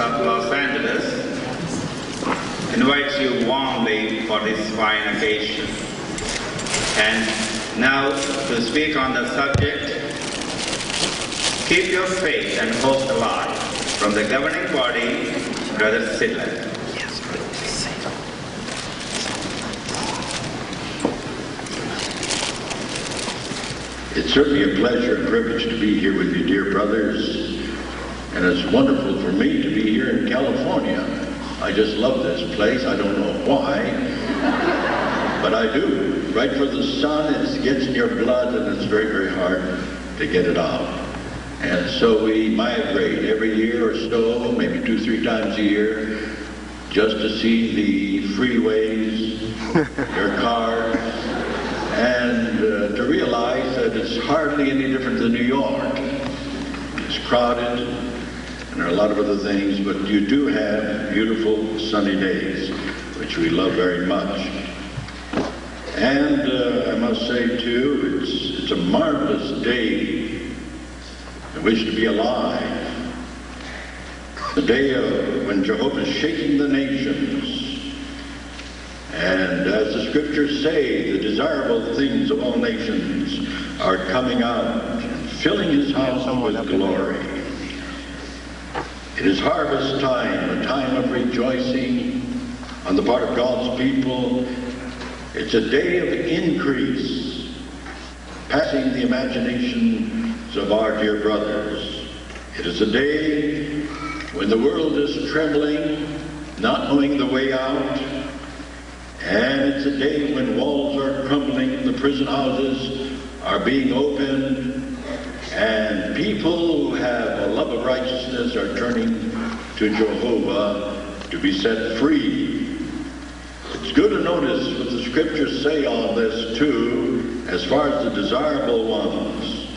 of Los Angeles invites you warmly for this fine occasion. And now to speak on the subject, Keep Your Faith and Hope Alive, from the governing body, Brother Sydlik. It's certainly a pleasure and privilege to be here with you, dear brothers. And it's wonderful for me to be here in California. I just love this place. I don't know why, but I do. Right for the sun, it gets in your blood, and it's very, very hard to get it out. And so we migrate every year or so, maybe 2-3 times a year, just to see the freeways, your cars, and to realize that it's hardly any different than New York. It's crowded, and there are a lot of other things, but you do have beautiful sunny days, which we love very much. And I must say, too, it's a marvelous day in which to be alive. The day when Jehovah is shaking the nations. And as the scriptures say, the desirable things of all nations are coming out and filling his house with glory. It is harvest time, a time of rejoicing on the part of God's people. It's a day of increase, passing the imaginations of our dear brothers. It is a day when the world is trembling, not knowing the way out. And it's a day when walls are crumbling, the prison houses are being opened, and people who have a love of righteousness are turning to Jehovah to be set free. It's good to notice what the scriptures say on this too, as far as the desirable ones.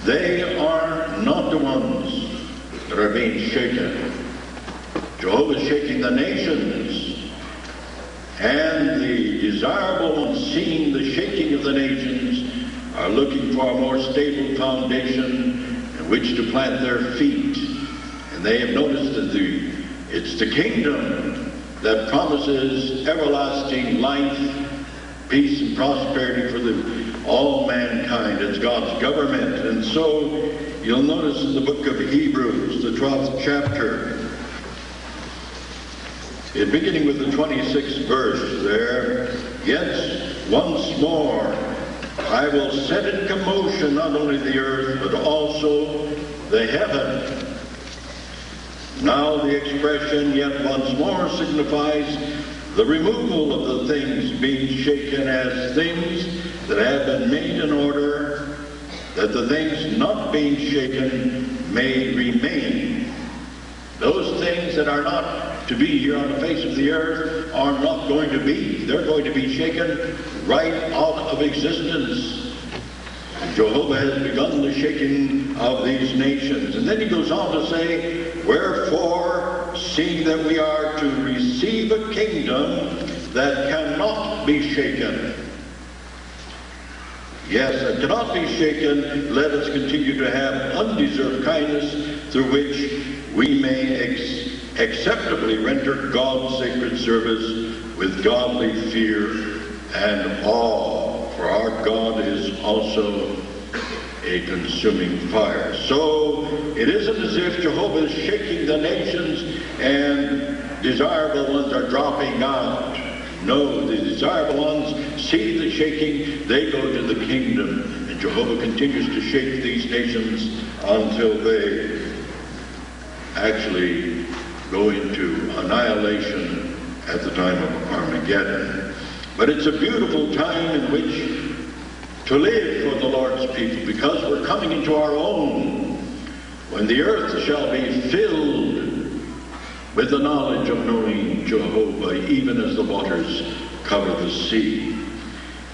They are not the ones that are being shaken. Jehovah is shaking the nations. And the desirable ones, seeing the shaking of the nations, are looking for a more stable foundation in which to plant their feet. And they have noticed that it's the kingdom that promises everlasting life, peace, and prosperity for all mankind. It's God's government. And so you'll notice in the book of Hebrews, the 12th chapter, beginning with the 26th verse there, "Yet once more I will set in commotion not only the earth, but also the heaven." Now the expression "yet once more" signifies the removal of the things being shaken as things that have been made in order, that the things not being shaken may remain. Those things that are not to be here on the face of the earth are not going to be. They're going to be shaken right out of existence. And Jehovah has begun the shaking of these nations. And then he goes on to say, "Wherefore, seeing that we are to receive a kingdom that cannot be shaken." Yes, that cannot be shaken. Let us continue to have undeserved kindness through which we may acceptably render God's sacred service with godly fear and awe. For our God is also a consuming fire. So it isn't as if Jehovah is shaking the nations and desirable ones are dropping out. No, the desirable ones see the shaking, they go to the kingdom, and Jehovah continues to shake these nations until they actually go into annihilation at the time of Armageddon. But it's a beautiful time in which to live for the Lord's people, because we're coming into our own, when the earth shall be filled with the knowledge of knowing Jehovah, even as the waters cover the sea.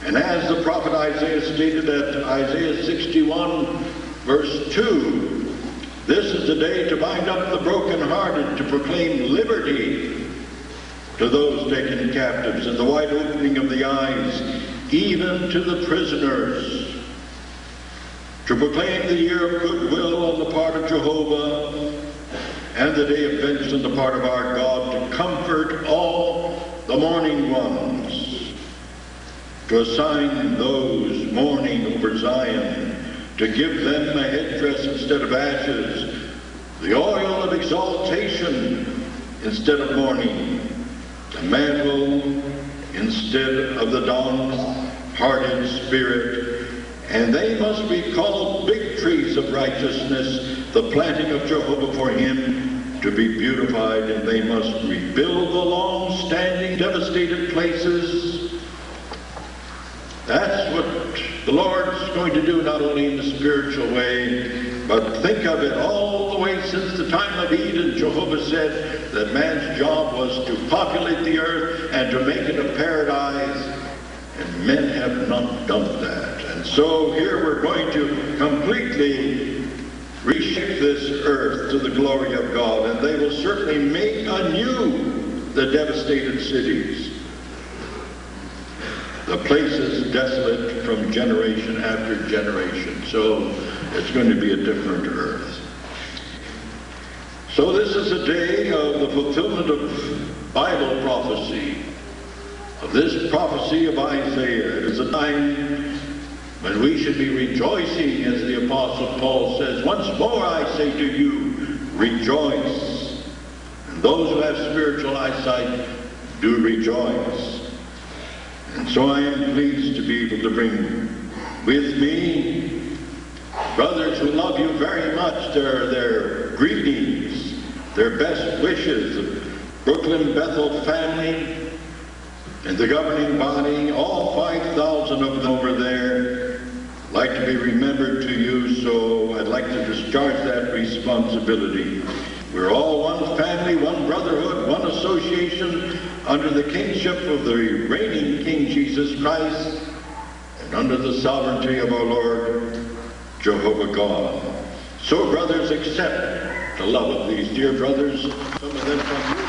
And as the prophet Isaiah stated at Isaiah 61, verse 2, "This is the day to bind up the brokenhearted, to proclaim liberty to those taken captives, and the wide opening of the eyes, even to the prisoners, to proclaim the year of goodwill on the part of Jehovah, and the day of vengeance on the part of our God, to comfort all the mourning ones, to assign those mourning over Zion, to give them a headdress instead of ashes, the oil of exaltation instead of mourning, the mantle instead of the downhearted spirit. And they must be called big trees of righteousness, the planting of Jehovah for him to be beautified, and they must rebuild the long-standing devastated places. That's what the Lord's going to do, not only in the spiritual way, but think of it, all the way since the time of Eden, Jehovah said that man's job was to populate the earth and to make it a paradise, and men have not done that. And so here we're going to completely reshape this earth to the glory of God, and they will certainly make anew the devastated cities, the places desolate from generation after generation. So it's going to be a different earth. So this is a day of the fulfillment of Bible prophecy, of this prophecy of Isaiah. It is a time when we should be rejoicing, as the Apostle Paul says, once more I say to you, rejoice. And those who have spiritual eyesight do rejoice. And so I am pleased to be able to bring with me brothers who love you very much, their greetings, their best wishes, the Brooklyn Bethel family and the governing body, all 5,000 of them over there, like to be remembered to you, so I'd like to discharge that responsibility. We're all one family, one brotherhood, one association, under the kingship of the reigning King Jesus Christ, and under the sovereignty of our Lord, Jehovah God. So, brothers, accept the love of these dear brothers, some of them from you.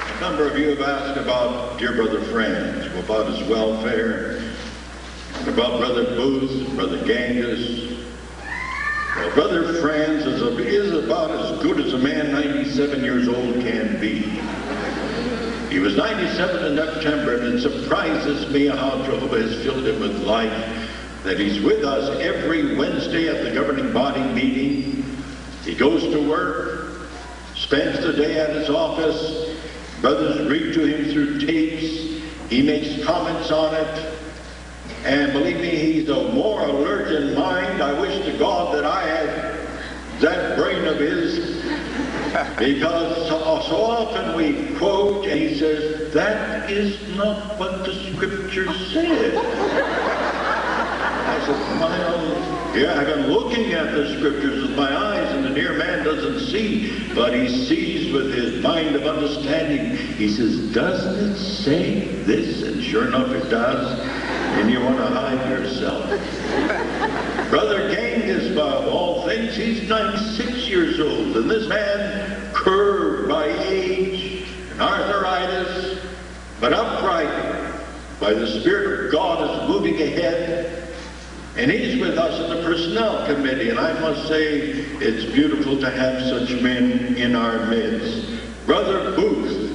A number of you have asked about dear brother Franz, about his welfare, and about Brother Booth and Brother Gangus. Well, Brother Franz is about as good as a man 97 years old can be. He was 97 in September, and it surprises me how Jehovah has filled him with life, that he's with us every Wednesday at the governing body meeting. He goes to work, spends the day at his office. Brothers read to him through tapes. He makes comments on it. And believe me, he's a more alert in mind. I wish to God that I had that brain of his, because so often we quote and he says, that is not what the scripture said. I said, yeah, I've been looking at the scriptures with my eyes, and the near man doesn't see, but he sees with his mind of understanding. He says, doesn't it say this? And sure enough it does. And you want to hide yourself. Brother Gangus, above all things, he's 96 years old, and this man, curved by age and arthritis, but upright by the Spirit of God, is moving ahead. And he's with us in the personnel committee, and I must say it's beautiful to have such men in our midst. Brother Booth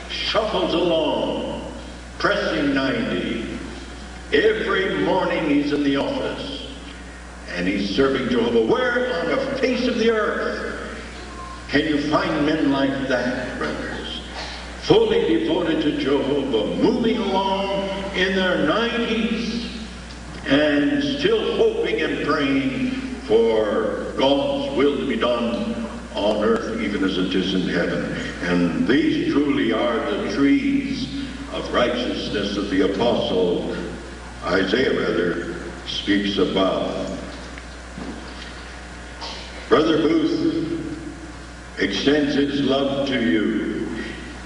shuffles along, pressing 90. Every morning he's in the office, and he's serving Jehovah. Where on the face of the earth can you find men like that, brothers? Fully devoted to Jehovah, moving along in their 90s, and still hoping and praying for God's will to be done on earth even as it is in heaven. And these truly are the trees of righteousness that the apostle Isaiah speaks about. Brother Booth extends his love to you.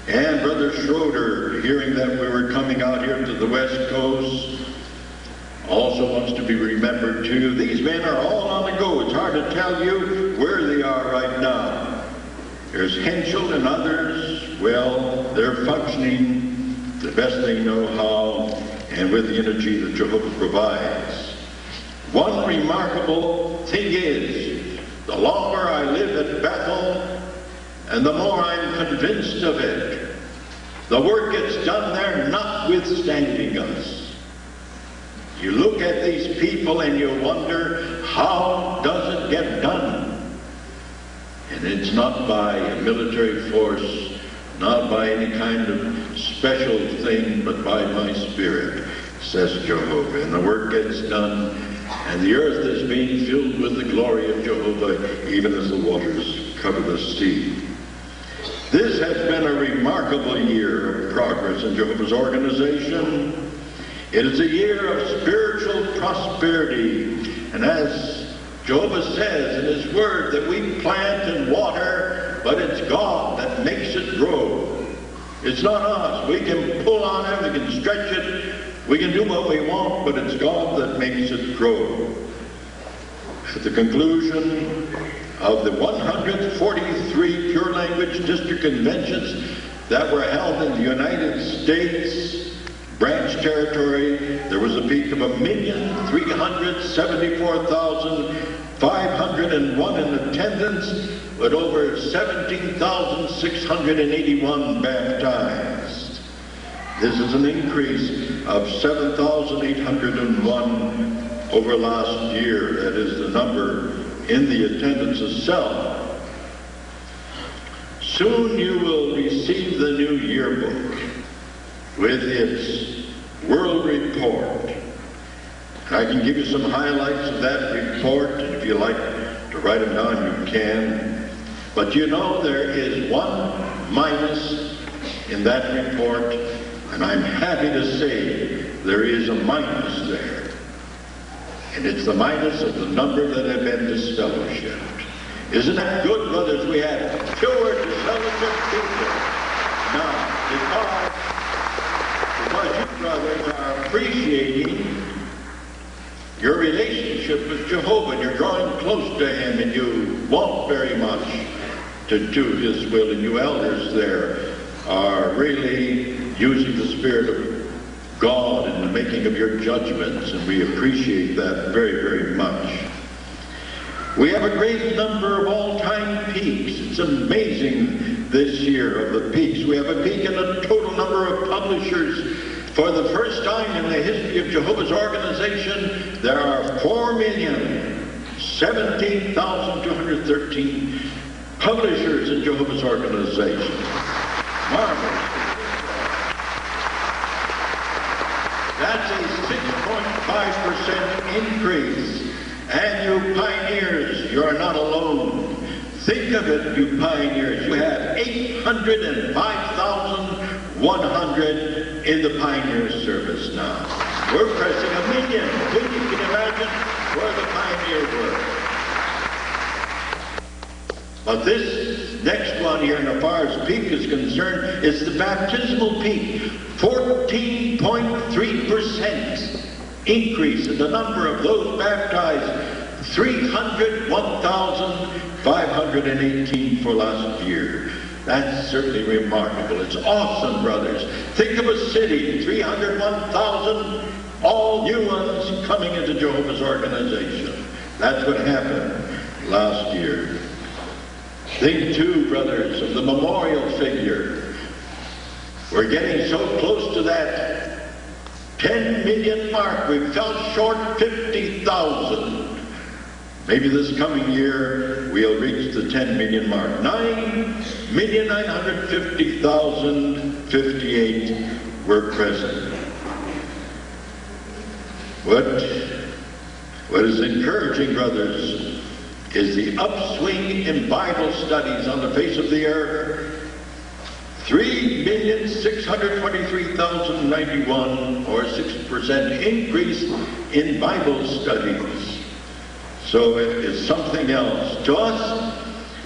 And Brother Schroeder, hearing that we were coming out here to the West Coast, also wants to be remembered too. These men are all on the go. It's hard to tell you where they are right now. There's Henschel and others. Well, they're functioning the best they know how and with the energy that Jehovah provides. One remarkable thing is, the longer I live at Bethel, and the more I'm convinced of it, the work gets done there notwithstanding us. You look at these people and you wonder, how does it get done? And it's not by a military force, not by any kind of special thing, but by my Spirit, says Jehovah. And the work gets done, and the earth is being filled with the glory of Jehovah, even as the waters cover the sea. This has been a remarkable year of progress in Jehovah's organization. It is a year of spiritual prosperity, and as Jehovah says in his word, that we plant and water, but it's God that makes it grow. It's not us. We can pull on it, we can stretch it, we can do what we want, but it's God that makes it grow. At the conclusion of the 143 pure language district conventions that were held in the United States branch territory, there was a peak of 1,374,501 in attendance, with over 17,681 baptized. This is an increase of 7,801 over last year. That is the number in the attendance itself. Soon you will receive the new yearbook with its world report. And I can give you some highlights of that report, and if you like to write them down, you can. But you know, there is one minus in that report, and I'm happy to say there is a minus there. And it's the minus of the number that have been disfellowshipped. Isn't that good, brothers? We have fewer disfellowshipped people. Now, because you brothers are appreciating your relationship with Jehovah, and you're drawing close to him, and you want very much to do his will, and you elders there are really using the Spirit of God in the making of your judgments, and we appreciate that very, very much. We have a great number of all-time peaks. It's amazing this year of the peaks. We have a peak in the total number of publishers. For the first time in the history of Jehovah's organization, there are 4,017,213 publishers in Jehovah's organization. Marvelous. That's a 6.5% increase. And you pioneers, you are not alone. Think of it, you pioneers. You have 805,100 in the pioneer service now. We're pressing 1 million. You can imagine where the pioneers were. But this next one here, in as far as peak is concerned, is the baptismal peak. 14.3% increase in the number of those baptized. 301,518 for last year. That's certainly remarkable. It's awesome, brothers. Think of a city, 301,000, all new ones coming into Jehovah's organization. That's what happened last year. Think too, brothers, of the memorial figure. We're getting so close to that 10 million mark. We fell short 50,000. Maybe this coming year we'll reach the 10 million mark. 9,950,058 were present. What is encouraging, brothers, is the upswing in Bible studies on the face of the earth. 3,623,091, or 6% increase in Bible studies. So it is something else. To us,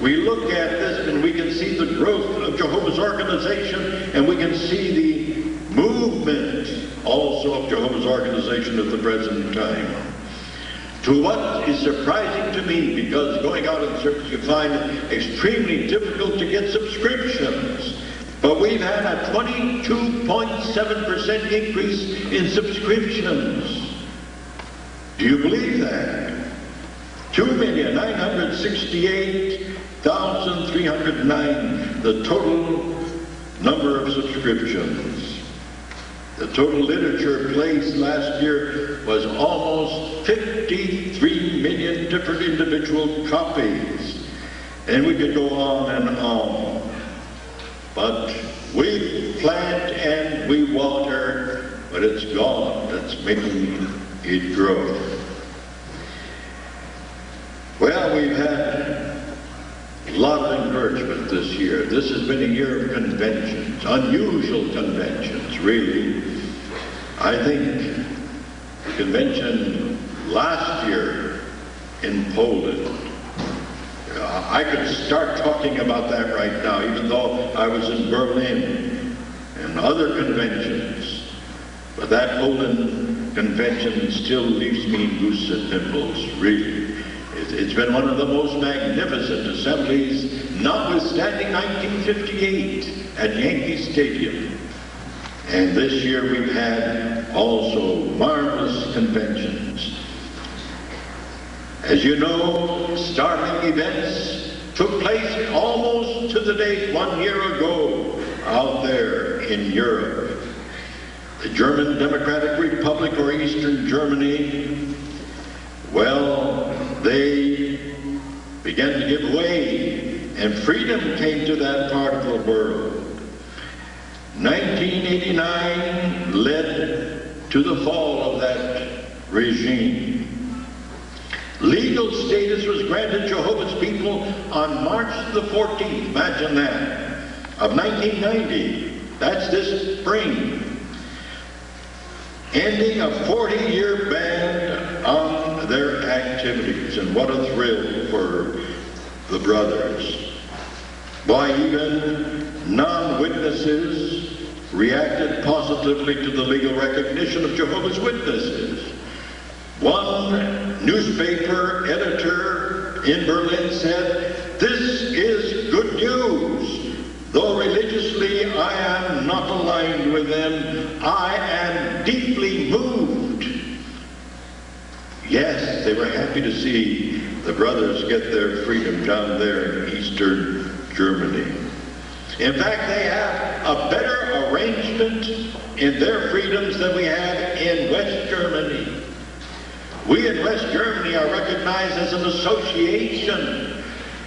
we look at this and we can see the growth of Jehovah's organization, and we can see the movement also of Jehovah's organization at the present time. To what is surprising to me, because going out in service you find it extremely difficult to get subscriptions. But we've had a 22.7% increase in subscriptions. Do you believe that? 2,968,309, the total number of subscriptions. The total literature placed last year was almost 53 million different individual copies. And we could go on and on. But we plant and we water, but it's God that's making it grow. Well, we've had a lot of encouragement this year. This has been a year of conventions, unusual conventions, really. I think the convention last year in Poland, I could start talking about that right now, even though I was in Berlin and other conventions. But that Poland convention still leaves me goose and pimples, really. It's been one of the most magnificent assemblies, notwithstanding 1958 at Yankee Stadium. And this year we've had also marvelous conventions. As you know, startling events took place almost to the date 1 year ago out there in Europe. The German Democratic Republic, or Eastern Germany, well, they began to give way, and freedom came to that part of the world. 1989 led to the fall of that regime. Legal status was granted Jehovah's people on March the 14th, imagine that, of 1990. That's this spring. Ending a 40-year ban on their activities. And what a thrill for the brothers. Why, even non-witnesses reacted positively to the legal recognition of Jehovah's Witnesses. One newspaper editor in Berlin said, "This is good news. Though religiously I am not aligned with them, I am deeply moved." Yes, they were happy to see the brothers get their freedom down there in Eastern Germany. In fact, they have a better arrangement in their freedoms than we have in West Germany. We in West Germany are recognized as an association,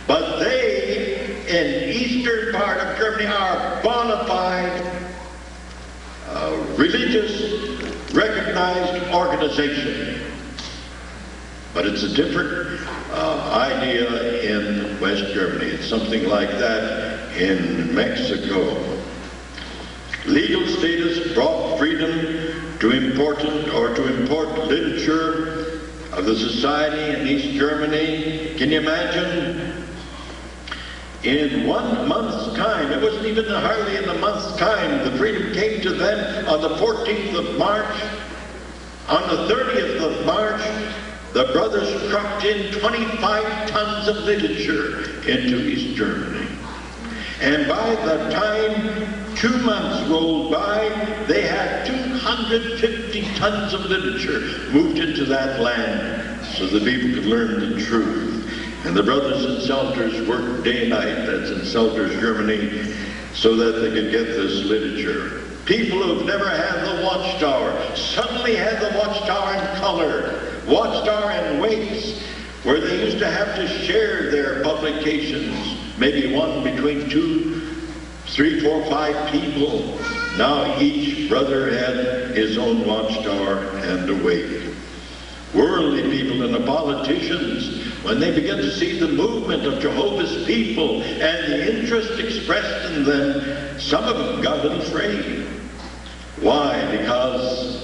but they in eastern part of Germany are bona fide, religious, recognized organization. But it's a different idea in West Germany. It's something like that in Mexico. Legal status brought freedom to import literature of the society in East Germany. Can you imagine? In 1 month's time, it wasn't even hardly in a month's time, the freedom came to them on the 14th of March. On the 30th of March, the brothers trucked in 25 tons of literature into East Germany. And by the time 2 months rolled by, they had 250 tons of literature moved into that land so the people could learn the truth. And the brothers and Selters worked day and night, that's in Selters, Germany, so that they could get this literature. People who've never had the Watchtower suddenly had the Watchtower in color, Watchtower in weights, where they used to have to share their publications, maybe one between 2, 3, 4, 5 people. Now each brother had his own Watchtower and a weight. Worldly people and the politicians, when they began to see the movement of Jehovah's people and the interest expressed in them, some of them got a little afraid. Why? Because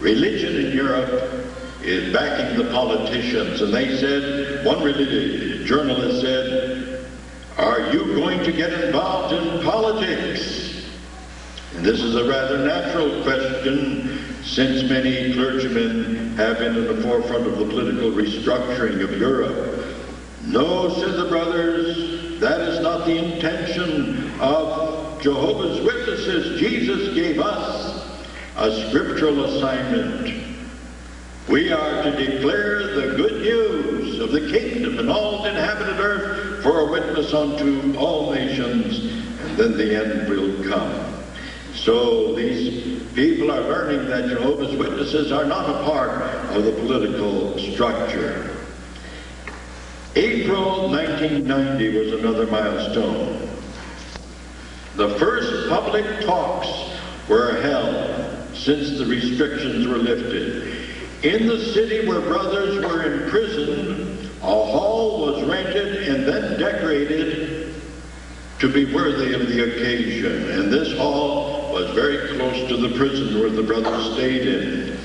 religion in Europe is backing the politicians. And they said, one journalist said, "Are you going to get involved in politics?" And this is a rather natural question, since many clergymen have been in the forefront of the political restructuring of Europe. "No," said the brothers, "that is not the intention of Jehovah's Witnesses, Jesus gave us a scriptural assignment. We are to declare the good news of the kingdom and all inhabited earth for a witness unto all nations, and then the end will come. So these people are learning that Jehovah's Witnesses are not a part of the political structure. April 1990 was another milestone. The first public talks were held since the restrictions were lifted. In the city where brothers were imprisoned, a hall was rented and then decorated to be worthy of the occasion. And this hall was very close to the prison where the brothers stayed in.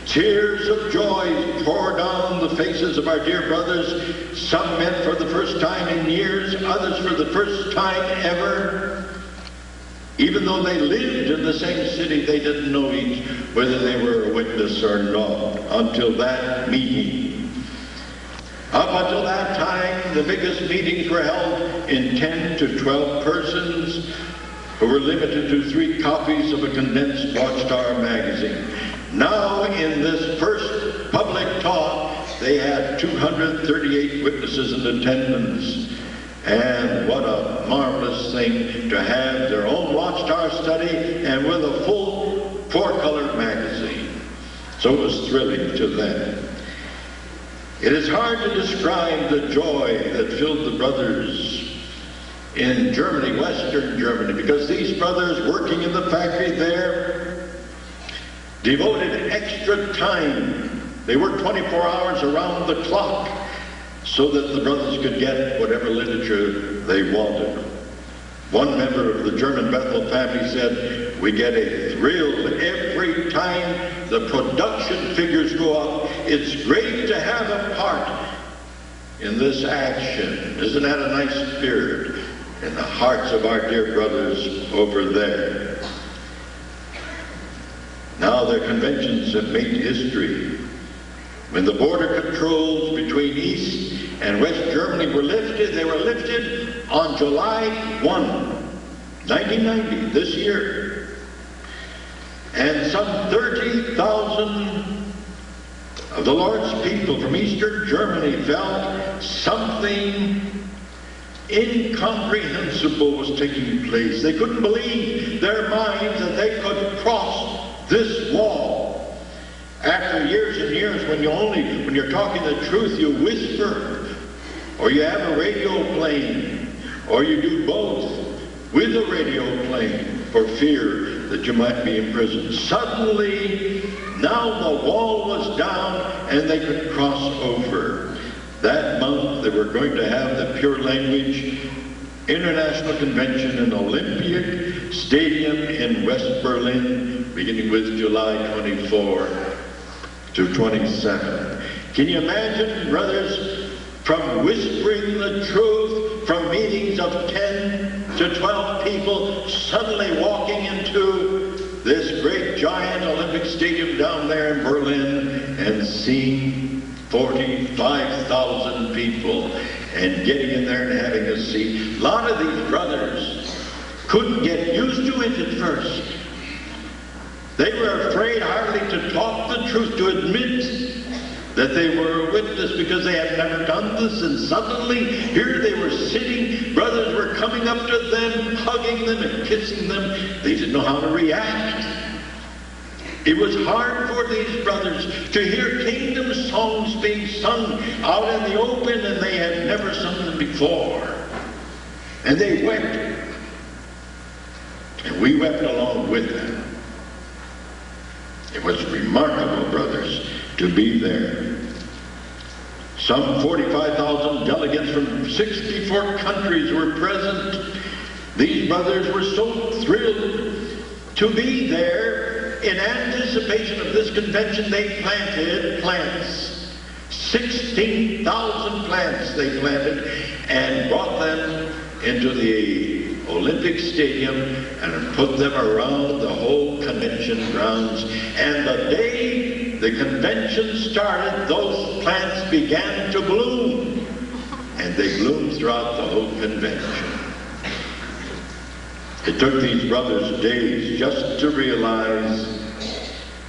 Tears of joy poured down the faces of our dear brothers. Some met for the first time in years, others for the first time ever. Even though they lived in the same city, they didn't know each whether they were a witness or not until that meeting. Up until that time, the biggest meetings were held in 10 to 12 persons who were limited to 3 copies of a condensed Watchtower magazine. Now, in this first public talk, they had 238 witnesses in attendance. And what a marvelous thing to have their own Watchtower study and with a full 4-color magazine. So it was thrilling to them. It is hard to describe the joy that filled the brothers in Germany, Western Germany, because these brothers working in the factory there devoted extra time. They worked 24 hours around the clock so that the brothers could get whatever literature they wanted. One member of the German Bethel family said, "We get a thrill every time the production figures go up. It's great to have a part in this action." Isn't that a nice spirit in the hearts of our dear brothers over there? Now their conventions have made history. When the border controls between East and West Germany were lifted, they were lifted on July 1, 1990, this year. And some 30,000 of the Lord's people from Eastern Germany felt something incomprehensible was taking place. They couldn't believe their minds that they could cross this wall. After years and years, when you're talking the truth, you whisper, or you have a radio playing, or you do both with a radio playing for fear that you might be imprisoned. Suddenly, now the wall was down and they could cross over. That month, they were going to have the Pure Language International Convention in Olympic Stadium in West Berlin, beginning with July 24 to 27. Can you imagine, brothers, from whispering the truth, from meetings of 10 to 12 people, suddenly walking into this great giant Olympic stadium down there in Berlin and seeing 45,000 people and getting in there and having a seat? A lot of these brothers couldn't get used to it at first. They were afraid hardly to talk the truth, to admit that they were a witness, because they had never done this. And suddenly, here they were sitting, brothers were coming up to them, hugging them and kissing them. They didn't know how to react. It was hard for these brothers to hear kingdom songs being sung out in the open, and they had never sung them before. And they wept. And we wept along with them. It was remarkable, brothers, to be there. Some 45,000 delegates from 64 countries were present. These brothers were so thrilled to be there. In anticipation of this convention, they planted plants. 16,000 plants they planted and brought them into the Olympic Stadium and put them around the whole convention grounds. And the day the convention started, those plants began to bloom. And they bloomed throughout the whole convention. It took these brothers days just to realize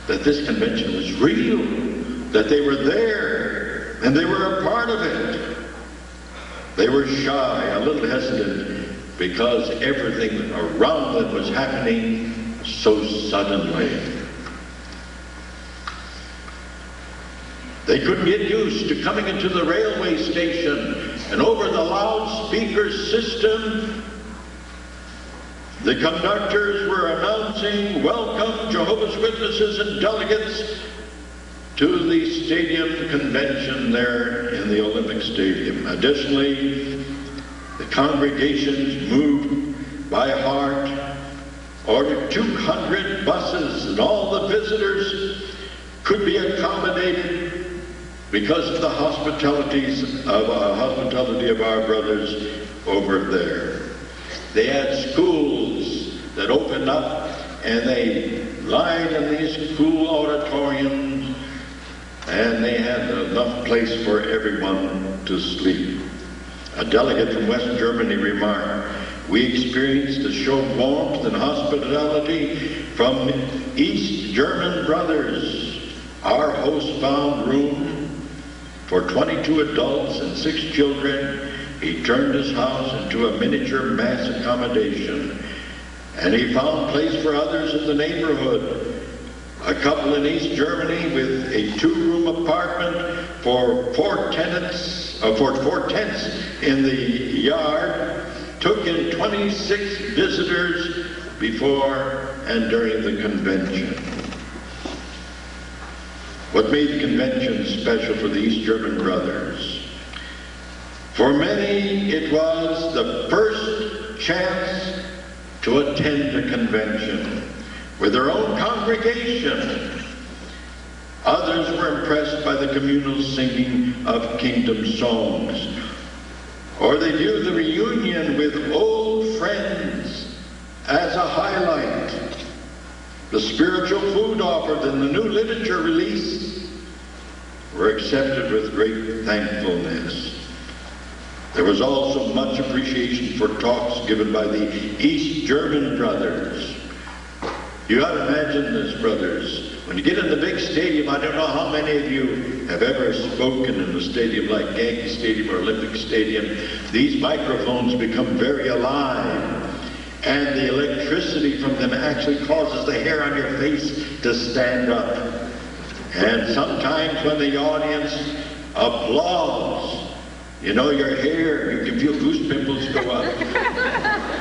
that this convention was real, that they were there, and they were a part of it. They were shy, a little hesitant, because everything around them was happening so suddenly. They couldn't get used to coming into the railway station, and over the loudspeaker system, the conductors were announcing, "Welcome, Jehovah's Witnesses and delegates, to the stadium convention there in the Olympic Stadium." Additionally, the congregations moved by heart, ordered 200 buses, and all the visitors could be accommodated because of the hospitality of our brothers over there. They had schools that opened up, and they lined in these school auditoriums, and they had enough place for everyone to sleep. A delegate from West Germany remarked, "We experienced a show of warmth and hospitality from East German brothers. Our host found room for 22 adults and 6 children. He turned his house into a miniature mass accommodation, and he found place for others in the neighborhood. A couple in East Germany with a 2-room apartment for 4 tents in the yard took in 26 visitors before and during the convention." What made the convention special for the East German brothers? For many, it was the first chance to attend a convention with their own congregation. Others were impressed by the communal singing of kingdom songs, or they viewed the reunion with old friends as a highlight. The spiritual food offered and the new literature release were accepted with great thankfulness. There was also much appreciation for talks given by the East German brothers. You ought to imagine this, brothers. When you get in the big stadium, I don't know how many of you have ever spoken in a stadium like Yankee Stadium or Olympic Stadium. These microphones become very alive, and the electricity from them actually causes the hair on your face to stand up. And sometimes when the audience applauds, you know, your hair, you can feel goose pimples go up.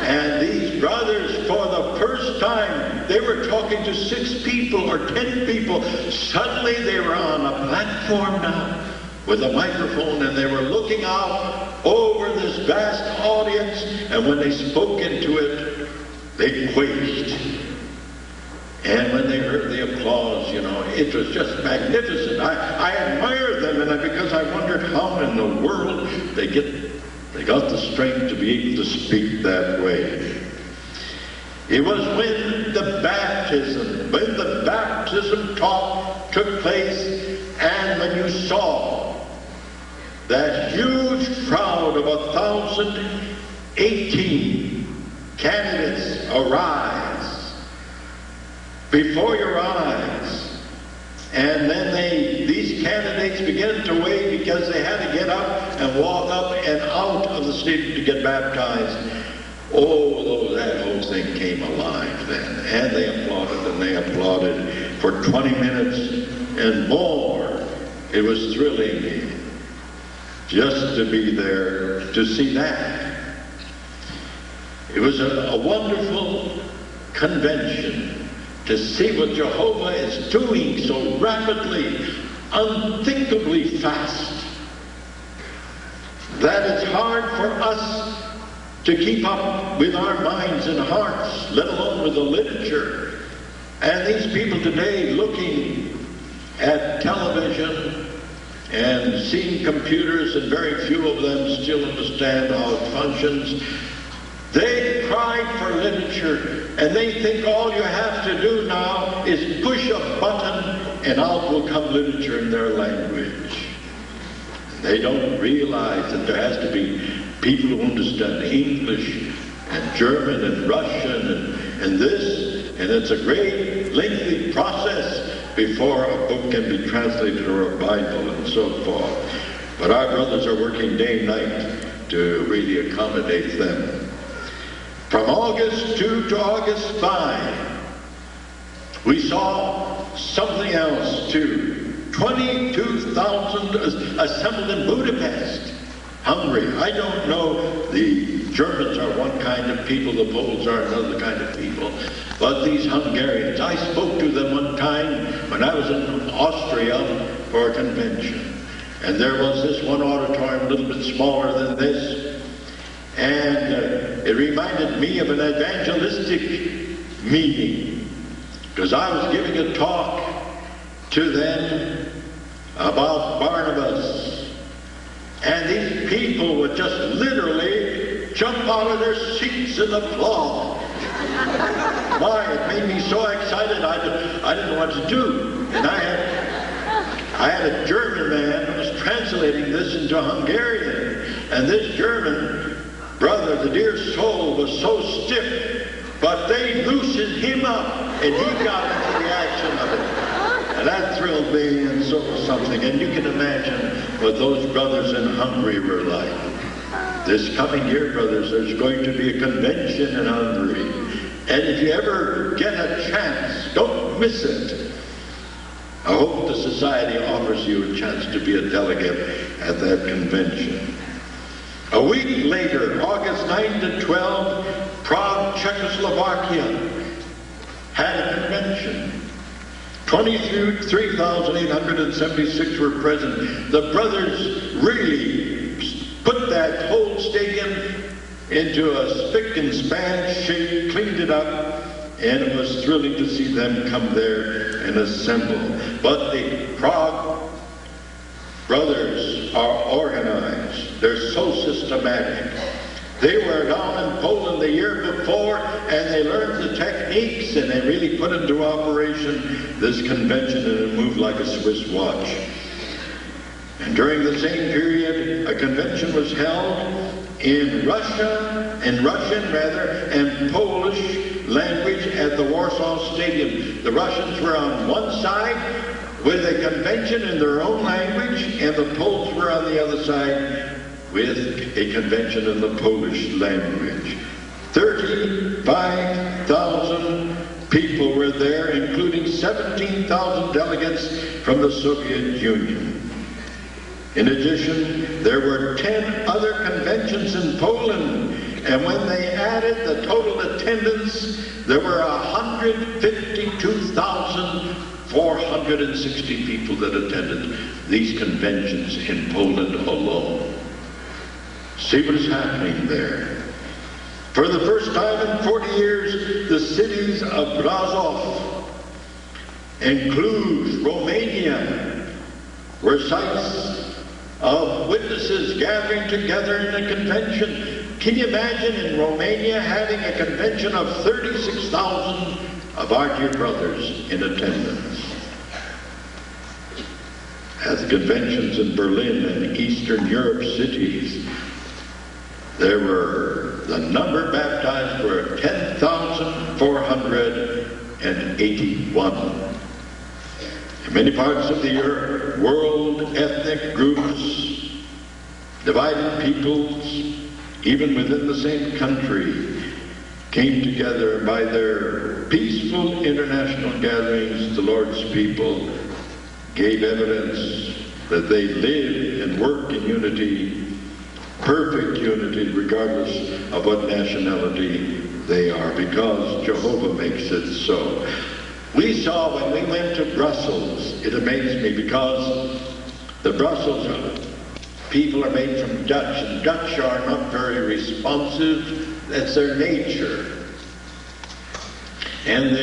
And these brothers, for the first time, they were talking to 6 people or 10 people. Suddenly they were on a platform now with a microphone, and they were looking out over this vast audience, and when they spoke into it, they quaked. And when they heard the applause, you know, it was just magnificent. I admire them, and because I wondered how in the world they got the strength to be able to speak that way. It was when the baptism talk took place, and when you saw that huge crowd of 1,018 candidates arise before your eyes, and then these candidates began to wave because they had to get up and walk up and out of the stadium to get baptized. Oh, that whole thing came alive then, and they applauded for 20 minutes and more. It was thrilling just to be there to see that. It was a wonderful convention to see what Jehovah is doing so rapidly, unthinkably fast, that it's hard for us to keep up with our minds and hearts, let alone with the literature. And these people today, looking at television and seeing computers, and very few of them still understand how it functions, they cried for literature, and they think all you have to do now is push a button and out will come literature in their language. They don't realize that there has to be people who understand English and German and Russian and this, and it's a great lengthy process before a book can be translated or a Bible and so forth. But our brothers are working day and night to really accommodate them. From August 2 to August 5, we saw something else too. 22,000 assembled in Budapest, Hungary. I don't know, the Germans are one kind of people, the Poles are another kind of people. But these Hungarians, I spoke to them one time when I was in Austria for a convention. And there was this one auditorium, a little bit smaller than this. And it reminded me of an evangelistic meeting, because I was giving a talk to them about Barnabas. And these people would just literally jump out of their seats and applaud. Why? It made me so excited I didn't know what to do. And I had a German man who was translating this into Hungarian. And this German brother, the dear soul, was so stiff, but they loosened him up, and he got into the action of it. And that thrilled me, and so was something. And you can imagine what those brothers in Hungary were like. This coming year, brothers, there's going to be a convention in Hungary. And if you ever get a chance, don't miss it. I hope the society offers you a chance to be a delegate at that convention. A week later, August 9 to 12, Prague, Czechoslovakia had a convention. 23,876 were present. The brothers really put that whole stadium into a spick and span shape, cleaned it up, and it was thrilling to see them come there and assemble. But the Prague brothers are organized. They're so systematic. They were down in Poland the year before, and they learned the techniques, and they really put into operation this convention, and it moved like a Swiss watch. And during the same period, a convention was held in Russian and Polish language at the Warsaw Stadium. The Russians were on one side with a convention in their own language, and the Poles were on the other side with a convention in the Polish language. 35,000 people were there, including 17,000 delegates from the Soviet Union. In addition, there were 10 other conventions in Poland, and when they added the total attendance, there were 152,460 people that attended these conventions in Poland alone. See what is happening there. For the first time in 40 years, the cities of Brasov and Cluj, Romania, were sites of witnesses gathering together in a convention. Can you imagine in Romania having a convention of 36,000 of our dear brothers in attendance? At the conventions in Berlin and Eastern Europe cities, the number baptized were 10,481. In many parts of the world, ethnic groups, divided peoples, even within the same country, came together by their peaceful international gatherings. The Lord's people gave evidence that they live and work in unity, perfect unity, regardless of what nationality they are, because Jehovah makes it so. We saw when we went to Brussels, it amazed me, because the Brussels people are made from Dutch, and Dutch are not very responsive. That's their nature. And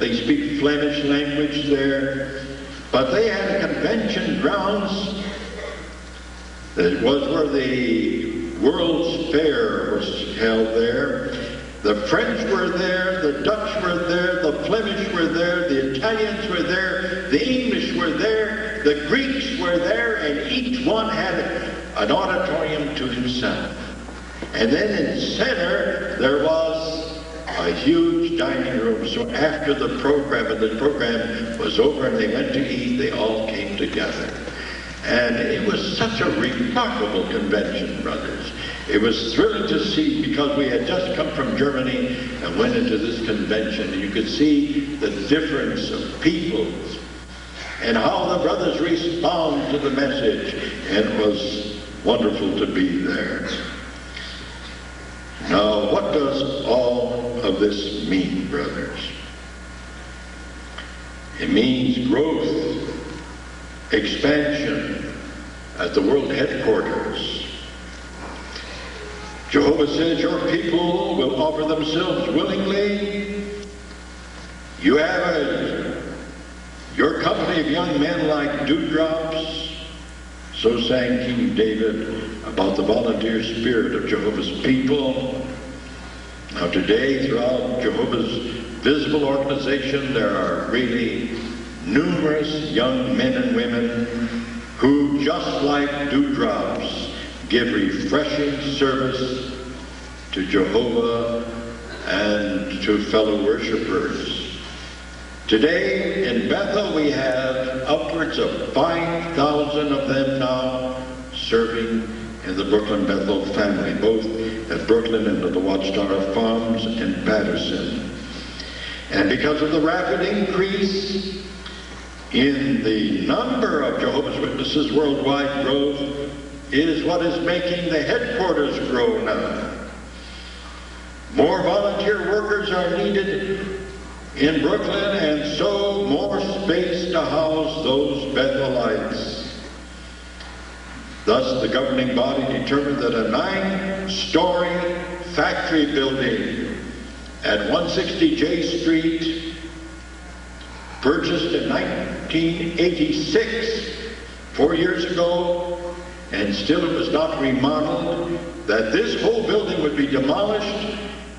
they speak Flemish language there. But they had a convention grounds that was where the World's Fair was held there. The French were there, the Dutch were there, the Flemish were there, the Italians were there, the English were there, the Greeks were there, and each one had an auditorium to himself. And then in center, there was a huge dining room. So after the program, and the program was over and they went to eat, they all came together. And it was such a remarkable convention, brothers. It was thrilling to see, because we had just come from Germany and went into this convention. You could see the difference of peoples and how the brothers respond to the message. And it was wonderful to be there. Now, what does all of this mean, brothers? It means growth, expansion at the world headquarters. Jehovah says your people will offer themselves willingly. You have your company of young men like dewdrops. So sang King David about the volunteer spirit of Jehovah's people. Now today, throughout Jehovah's visible organization, there are really numerous young men and women who, just like dewdrops, give refreshing service to Jehovah and to fellow worshipers. Today in Bethel we have upwards of 5,000 of them now serving in the Brooklyn-Bethel family, both at Brooklyn and at the Watchtower Farms in Paterson. And because of the rapid increase in the number of Jehovah's Witnesses worldwide, growth is what is making the headquarters grow now. More volunteer workers are needed in Brooklyn, and so more space to house those Bethelites. Thus, the governing body determined that a 9-story factory building at 160 J Street, purchased in 1986, 4 years ago, and still it was not remodeled, that this whole building would be demolished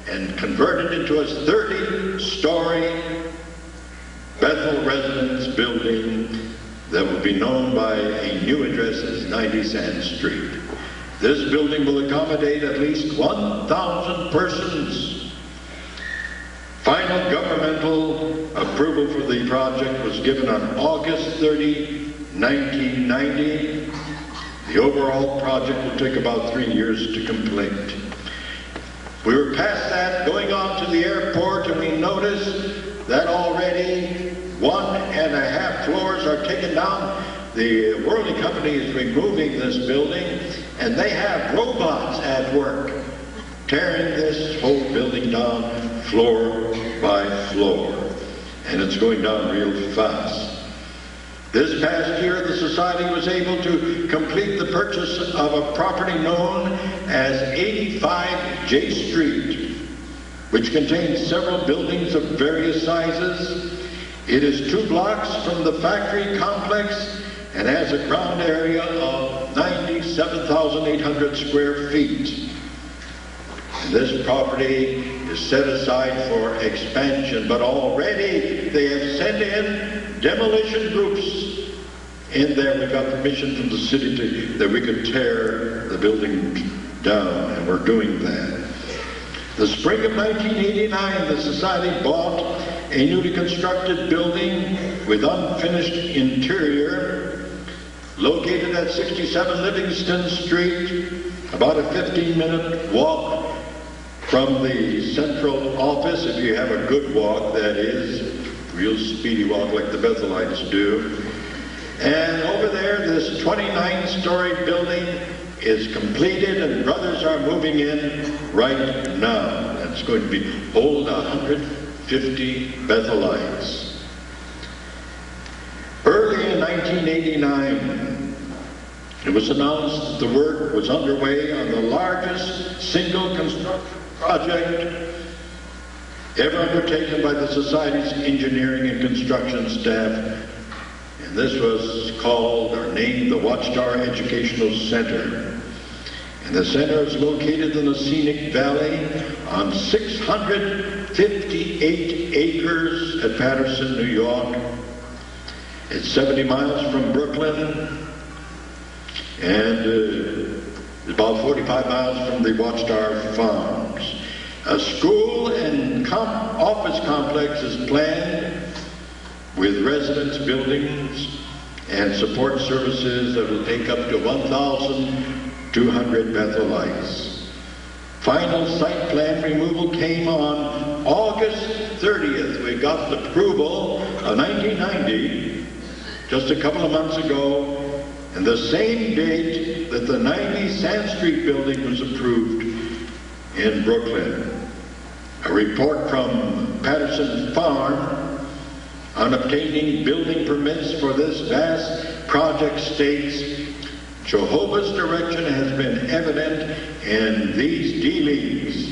and converted into a 30-story Bethel residence building that will be known by a new address as 90 Sand Street. This building will accommodate at least 1,000 persons. Final governmental approval for the project was given on August 30, 1990. The overall project will take about 3 years to complete. We were past that, going on to the airport, and we noticed that already 1.5 floors are taken down. The Worldly Company is removing this building, and they have robots at work, tearing this whole building down floor by floor. And it's going down real fast. This past year, the Society was able to complete the purchase of a property known as 85 J Street, which contains several buildings of various sizes. It is 2 blocks from the factory complex and has a ground area of 97,800 square feet. And this property is set aside for expansion, but already they have sent in demolition groups in there. We got permission from the city that we could tear the building down, and we're doing that. The spring of 1989, the Society bought a newly constructed building with unfinished interior, located at 67 Livingston Street, about a 15-minute walk from the central office, if you have a good walk, that is, real speedy walk like the Bethelites do. And over there, this 29-story building is completed, and brothers are moving in right now. It's going to hold 150 Bethelites. Early in 1989, it was announced that the work was underway on the largest single construction project ever undertaken by the Society's engineering and construction staff. And this was called or named the Watchtower Educational Center. And the center is located in the scenic valley on 658 acres at Paterson, New York. It's 70 miles from Brooklyn. And the about 45 miles from the Watchtower Farms. A school and office complex is planned with residence buildings and support services that will take up to 1,200 Bethelites. Final site plan removal came on August 30th. We got the approval of 1990, just a couple of months ago, and the same date that the 90 Sand Street building was approved in Brooklyn. A report from Paterson Farm on obtaining building permits for this vast project states, Jehovah's direction has been evident in these dealings.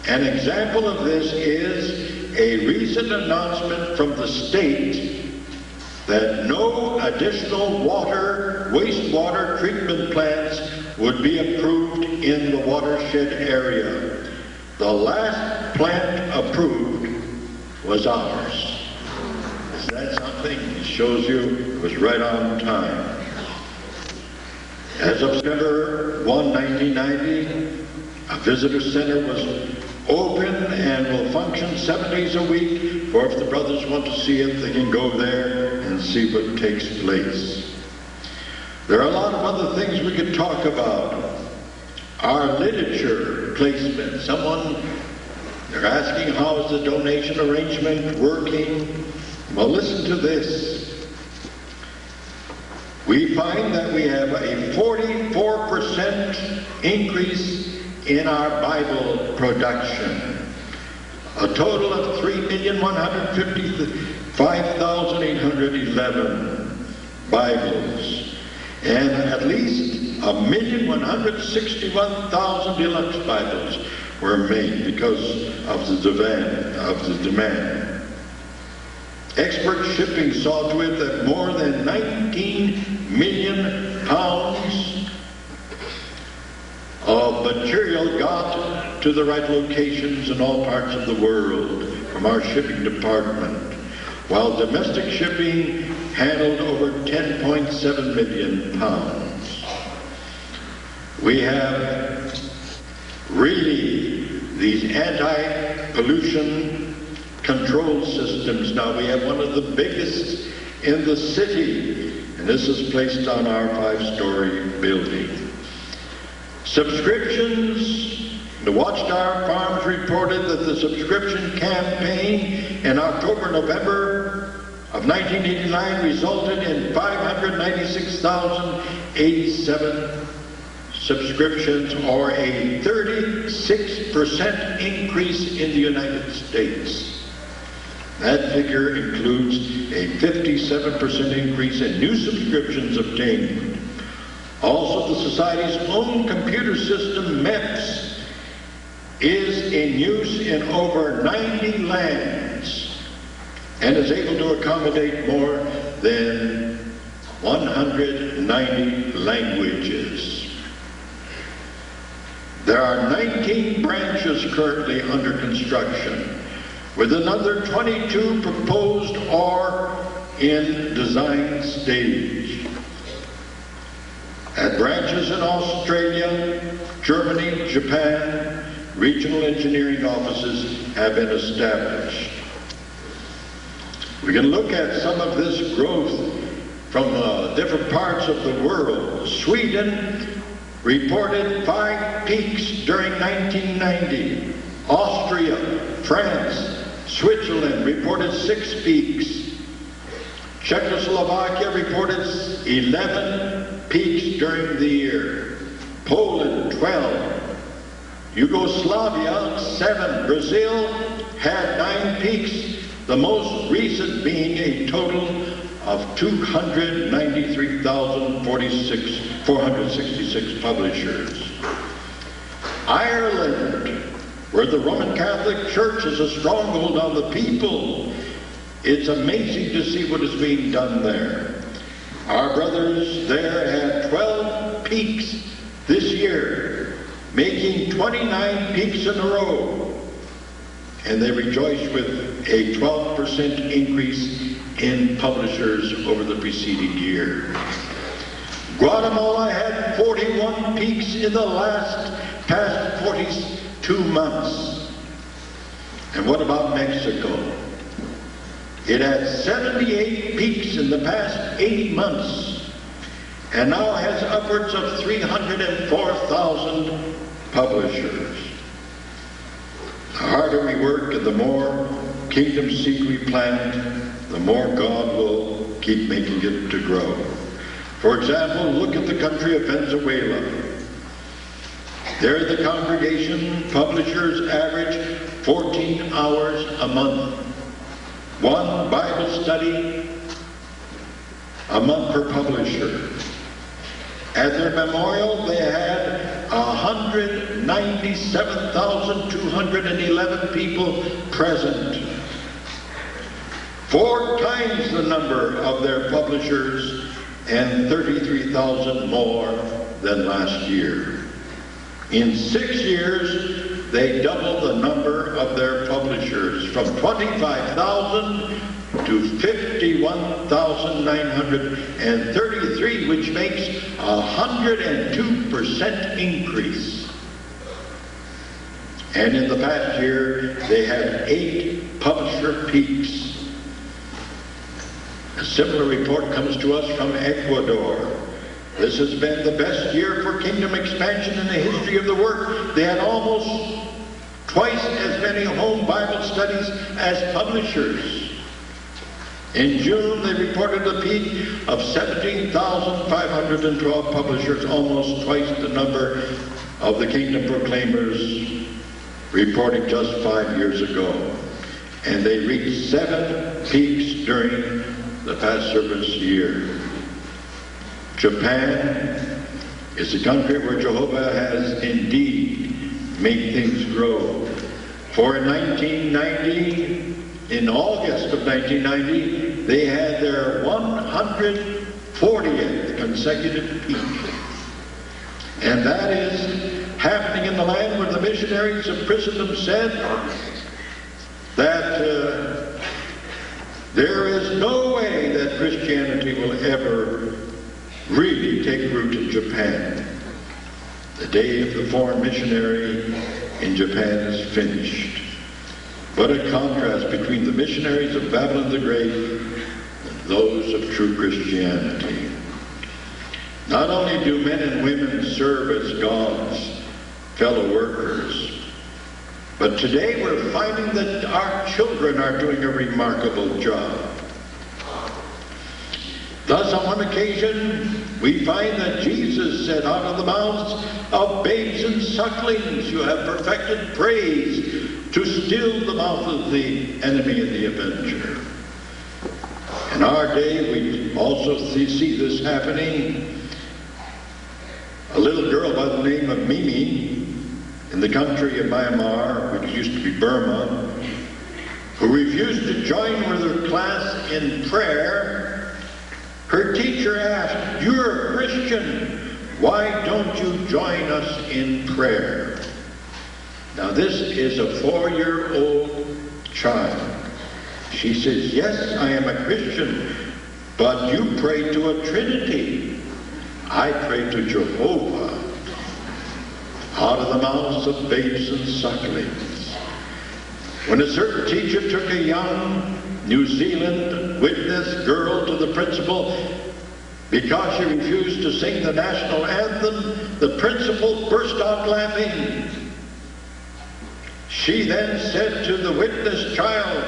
An example of this is a recent announcement from the state that no additional wastewater treatment plants would be approved in the watershed area. The last plant approved was ours. Is that something? It shows you it was right on time. As of September 1, 1990, a visitor center was open and will function 7 days a week, or if the brothers want to see it, they can go there and see what takes place. There are a lot of other things we could talk about. Our literature placement. They're asking how is the donation arrangement working? Well, listen to this. We find that we have a 44% increase in our Bible production. A total of 3,155,811 Bibles. And at least 1,161,000 deluxe Bibles were made because of the demand. Expert shipping saw to it that more than 19 million pounds of material got to the right locations in all parts of the world from our shipping department, while domestic shipping handled over 10.7 million pounds. We have really these anti-pollution control systems now. We have one of the biggest in the city, and this is placed on our 5-story building. Subscriptions. The Watchtower Farms reported that the subscription campaign in October-November of 1989 resulted in 596,087 subscriptions, or a 36% increase in the United States. That figure includes a 57% increase in new subscriptions obtained. Also, the Society's own computer system, MEPS, is in use in over 90 lands and is able to accommodate more than 190 languages. There are 19 branches currently under construction, with another 22 proposed or in design stage. At branches in Australia, Germany, Japan, regional engineering offices have been established. We can look at some of this growth from different parts of the world. Sweden reported 5 peaks during 1990. Austria, France, Switzerland reported 6 peaks. Czechoslovakia reported 11 peaks during the year. Poland, 12. Yugoslavia, 7. Brazil had 9 peaks, the most recent being a total of 293,466 publishers. Ireland, where the Roman Catholic Church is a stronghold on the people, it's amazing to see what is being done there. Our brothers there had 12 peaks this year, making 29 peaks in a row. And they rejoiced with a 12% increase in publishers over the preceding year. Guatemala had 41 peaks in the past 42 months. And what about Mexico? It had 78 peaks in the past 80 months, and now has upwards of 304,000 publishers. The harder we work and the more kingdom seed we plant, the more God will keep making it to grow. For example, look at the country of Venezuela. There the congregation publishers average 14 hours a month. One Bible study a month per publisher. At their memorial, they had 197,211 people present. 4 times the number of their publishers and 33,000 more than last year. In 6 years, they doubled the number of their publishers from 25,000 to 51,933, which makes a 102% increase. And in the past year, they had 8 publisher peaks. A similar report comes to us from Ecuador. This has been the best year for kingdom expansion in the history of the work. They had almost twice as many home Bible studies as publishers. In June, they reported a peak of 17,512 publishers, almost twice the number of the Kingdom Proclaimers reporting just 5 years ago. And they reached 7 peaks during the past service year. Japan is a country where Jehovah has indeed made things grow. For in 1990, in August of 1990, they had their 140th consecutive peak. And that is happening in the land where the missionaries of Christendom said that there is no way that Christianity will ever really take root in Japan. The day of the foreign missionary in Japan is finished. What a contrast between the missionaries of Babylon the Great and those of true Christianity. Not only do men and women serve as God's fellow workers, but today we're finding that our children are doing a remarkable job. Thus, on one occasion, we find that Jesus said, out of the mouths of babes and sucklings, you have perfected praise to still the mouth of the enemy and the avenger. In our day, we also see this happening. A little girl by the name of Mimi, in the country of Myanmar, which used to be Burma, who refused to join with her class in prayer. Her teacher asked, "You're a Christian, why don't you join us in prayer?" Now this is a 4-year-old child. She says, "Yes, I am a Christian, but you pray to a Trinity. I pray to Jehovah." Out of the mouths of babes and sucklings. When a certain teacher took a young New Zealand witness girl to the principal because she refused to sing the national anthem, the principal burst out laughing. She then said to the witness child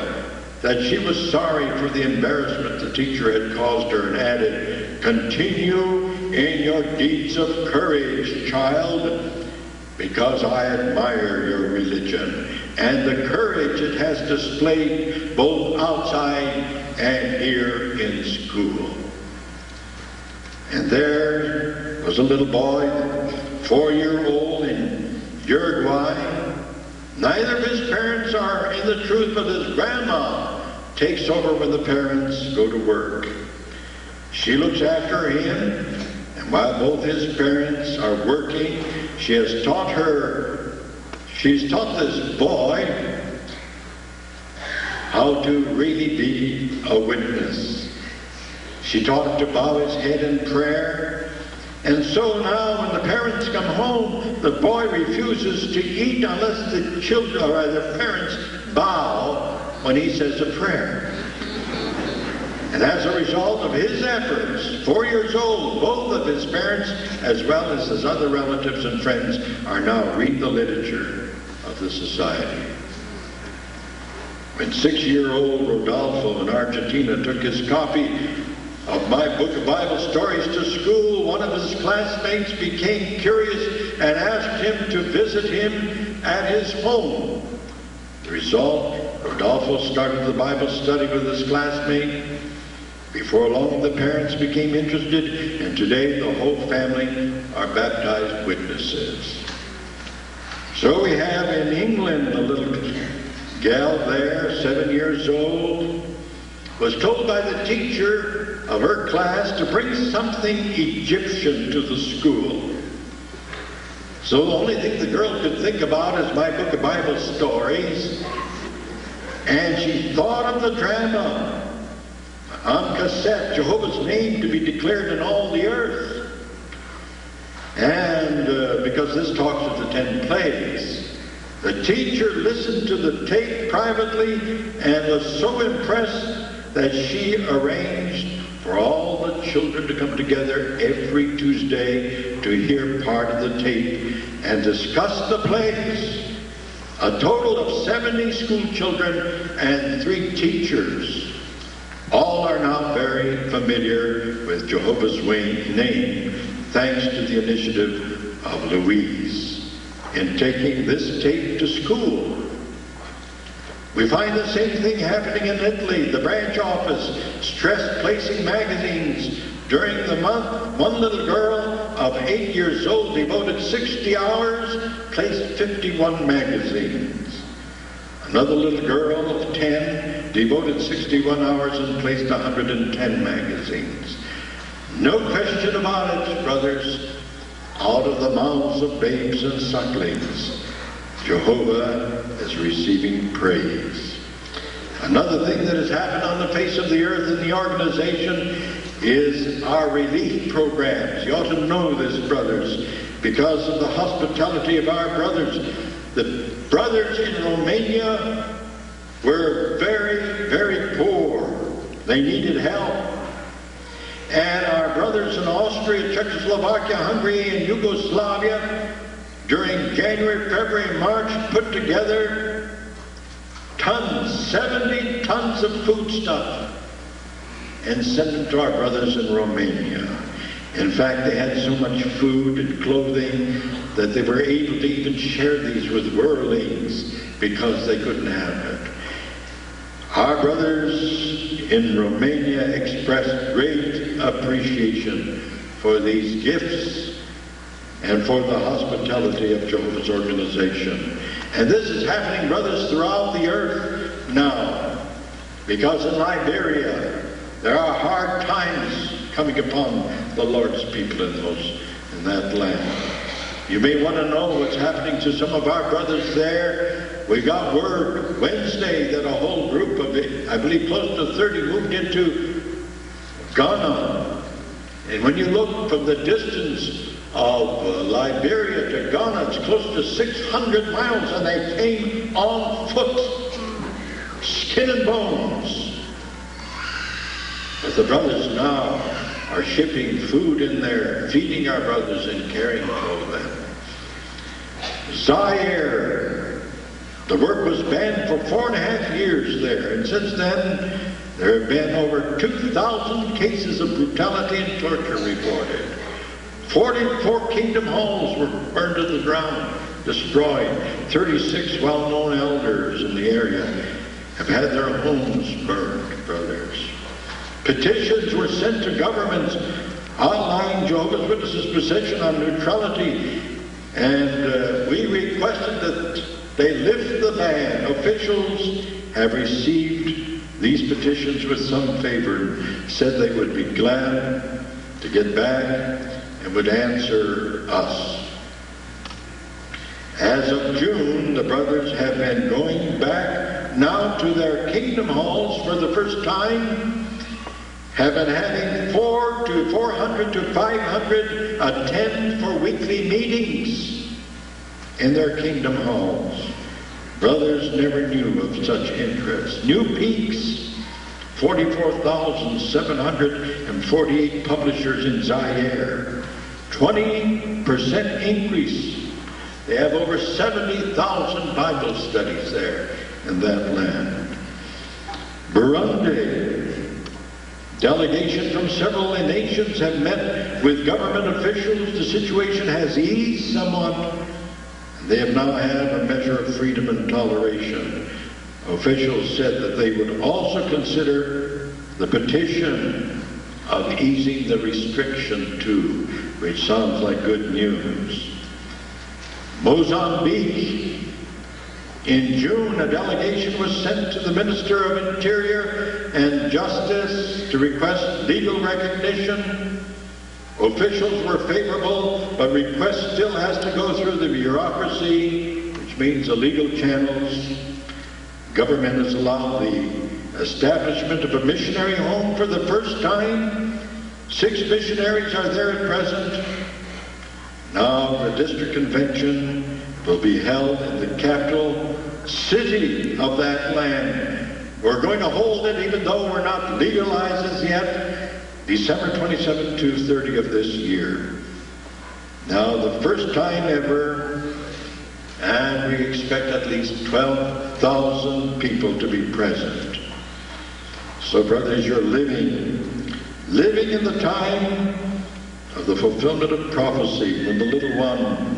that she was sorry for the embarrassment the teacher had caused her, and added, "Continue in your deeds of courage, child, because I admire your religion and the courage it has displayed both outside and here in school." And there was a little boy, 4-year-old, in Uruguay. Neither of his parents are in the truth, but his grandma takes over when the parents go to work. She looks after him, and while both his parents are working, she's taught this boy how to really be a witness. She taught him to bow his head in prayer. And so now when parents come home, the boy refuses to eat unless the children, or the parents, bow when he says a prayer. And as a result of his efforts, 4 years old, both of his parents, as well as his other relatives and friends, are now reading the literature of the society. When 6-year-old Rodolfo in Argentina took his copy of my book of Bible stories to school, one of his classmates became curious and asked him to visit him at his home. The result, Rodolfo started the Bible study with his classmate. Before long, the parents became interested, and today the whole family are baptized witnesses. So we have in England a little gal there, 7 years old, was told by the teacher of her class to bring something Egyptian to the school. So the only thing the girl could think about is my book of Bible stories, and she thought of the drama on cassette, Jehovah's name to be declared in all the earth. And because this talks of the 10 plagues, the teacher listened to the tape privately and was so impressed that she arranged for all the children to come together every Tuesday to hear part of the tape and discuss the plagues. A total of 70 school children and 3 teachers. All are now very familiar with Jehovah's name, thanks to the initiative of Louise in taking this tape to school. We find the same thing happening in Italy. The branch office stressed placing magazines. During the month, one little girl of 8 years old devoted 60 hours, placed 51 magazines. Another little girl of 10 devoted 61 hours and placed 110 magazines. No question about it, brothers. Out of the mouths of babes and sucklings, Jehovah is receiving praise. Another thing that has happened on the face of the earth in the organization is our relief programs. You ought to know this, brothers, because of the hospitality of our brothers. The brothers in Romania were very, very poor. They needed help. And our brothers in Austria, Czechoslovakia, Hungary, and Yugoslavia, during January, February, March, put together 70 tons of foodstuff and sent them to our brothers in Romania. In fact, they had so much food and clothing that they were able to even share these with worldlings because they couldn't have it. Our brothers in Romania expressed great appreciation for these gifts and for the hospitality of Jehovah's organization. And this is happening, brothers, throughout the earth now. Because in Liberia, there are hard times coming upon the Lord's people in that land. You may want to know what's happening to some of our brothers there. We got word Wednesday that a whole group of, I believe close to 30, moved into Ghana. And when you look from the distance of Liberia to Ghana, it's close to 600 miles, and they came on foot, skin and bones. But the brothers now are shipping food in there, feeding our brothers and caring for them. Zaire, the work was banned for 4.5 years there, and since then there have been over 2,000 cases of brutality and torture reported. 44 kingdom halls were burned to the ground, destroyed. 36 well-known elders in the area have had their homes burned, brothers. Petitions were sent to governments outlining Jehovah's Witnesses' position on neutrality, and we requested that they lift the ban. Officials have received these petitions with some favor, said they would be glad to get back and would answer us. As of June, the brothers have been going back now to their kingdom halls for the first time, have been having 4 400 to 500 attend for weekly meetings in their kingdom halls. Brothers never knew of such interest. New peaks, 44,748 publishers in Zaire. 20% increase. They have over 70,000 Bible studies there in that land. Burundi, delegation from several nations have met with government officials. The situation has eased somewhat. They have now had a measure of freedom and toleration. Officials said that they would also consider the petition of easing the restriction too, which sounds like good news. Mozambique, in June, a delegation was sent to the Minister of Interior and Justice to request legal recognition. Officials were favorable, but request still has to go through the bureaucracy, which means the legal channels. Government has allowed the establishment of a missionary home for the first time. 6 missionaries are there at present. Now the district convention will be held in the capital city of that land. We're going to hold it even though we're not legalized as yet, December 27 to 30 of this year. Now the first time ever, and we expect at least 12,000 people to be present. So brothers, you're living in the time of the fulfillment of prophecy, when the little one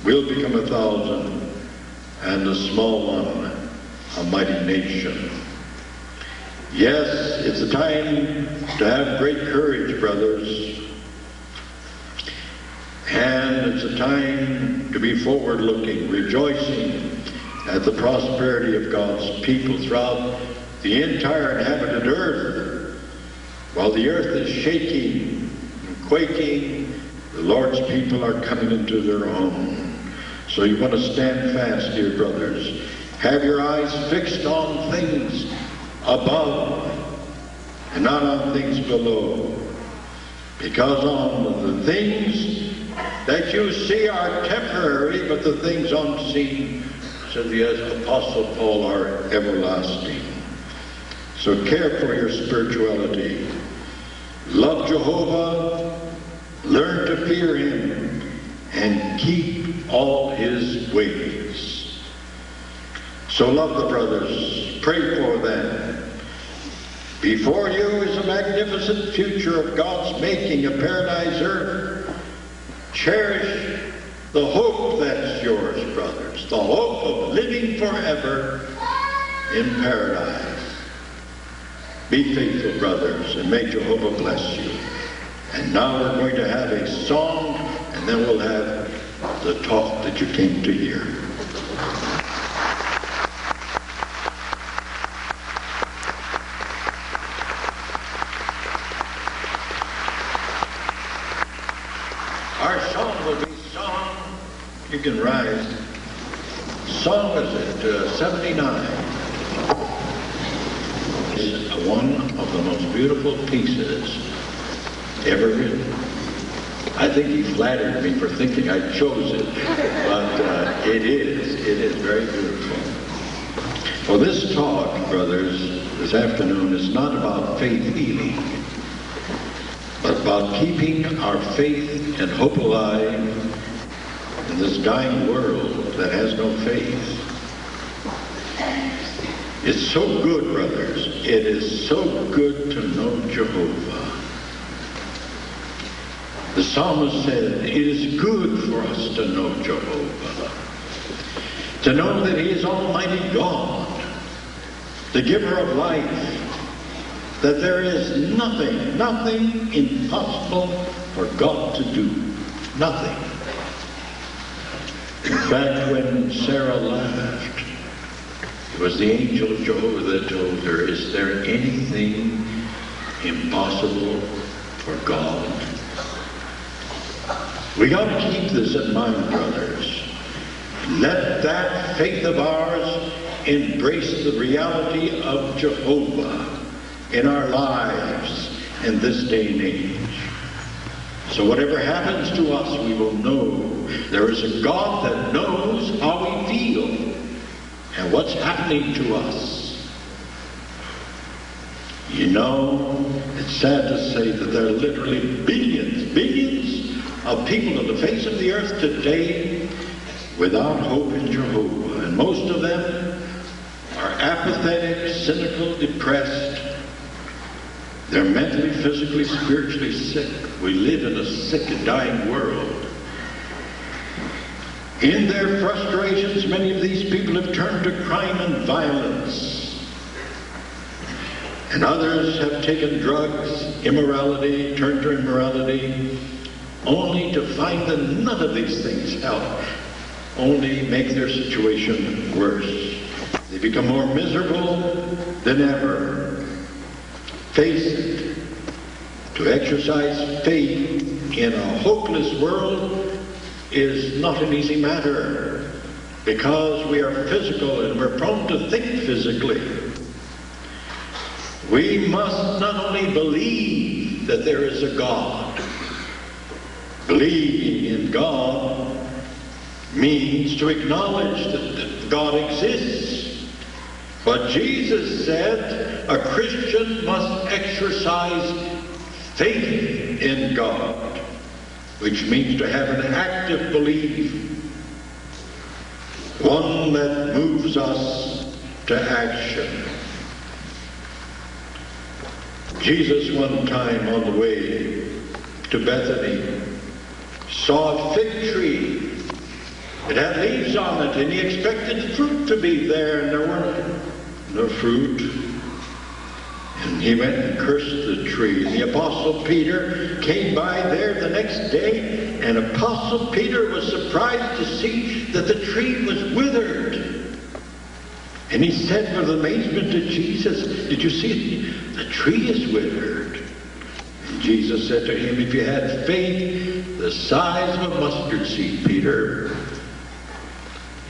will become 1,000 and the small one a mighty nation. Yes, it's a time to have great courage, brothers. And it's a time to be forward-looking, rejoicing at the prosperity of God's people throughout the entire inhabited earth. While the earth is shaking and quaking, the Lord's people are coming into their own. So you want to stand fast, dear brothers. Have your eyes fixed on things above and not on things below. Because on the things that you see are temporary, but the things unseen, said the Apostle Paul, are everlasting. So care for your spirituality. Love Jehovah, learn to fear Him, and keep all His ways. So love the brothers, pray for them. Before you is a magnificent future of God's making, a paradise earth. Cherish the hope that's yours, brothers, the hope of living forever in paradise. Be faithful, brothers, and may Jehovah bless you. And now we're going to have a song, and then we'll have the talk that you came to hear. Our song will be song, you can rise, song is at 79. It's one of the most beautiful pieces ever written. I think he flattered me for thinking I chose it, but it is very beautiful. Well, this talk, brothers, this afternoon is not about faith healing, but about keeping our faith and hope alive in this dying world that has no faith. It's so good, brothers. It is so good to know Jehovah. The psalmist said, it is good for us to know Jehovah. To know that He is Almighty God, the giver of life, that there is nothing impossible for God to do. Nothing. In fact, when Sarah laughed, it was the angel of Jehovah that told her, is there anything impossible for God? We got to keep this in mind, brothers. Let that faith of ours embrace the reality of Jehovah in our lives in this day and age. So whatever happens to us, we will know there is a God that knows how we feel and what's happening to us. You know, it's sad to say that there are literally billions of people on the face of the earth today without hope in Jehovah. And most of them are apathetic, cynical, depressed. They're mentally, physically, spiritually sick. We live in a sick and dying world. In their frustrations, many of these people have turned to crime and violence. And others have taken drugs, immorality, turned to immorality, only to find that none of these things help, only make their situation worse. They become more miserable than ever. Face it, to exercise faith in a hopeless world is not an easy matter, because we are physical and we're prone to think physically. We must not only believe that there is a God. Believing in God means to acknowledge that God exists. But Jesus said a Christian must exercise faith in God, which means to have an active belief, one that moves us to action. Jesus one time on the way to Bethany saw a fig tree. It had leaves on it, and he expected fruit to be there, and there weren't no fruit. And he went and cursed the tree. And the Apostle Peter came by there the next day, and Apostle Peter was surprised to see that the tree was withered. And he said with amazement to Jesus, "Did you see it? The tree is withered." And Jesus said to him, "If you had faith the size of a mustard seed, Peter,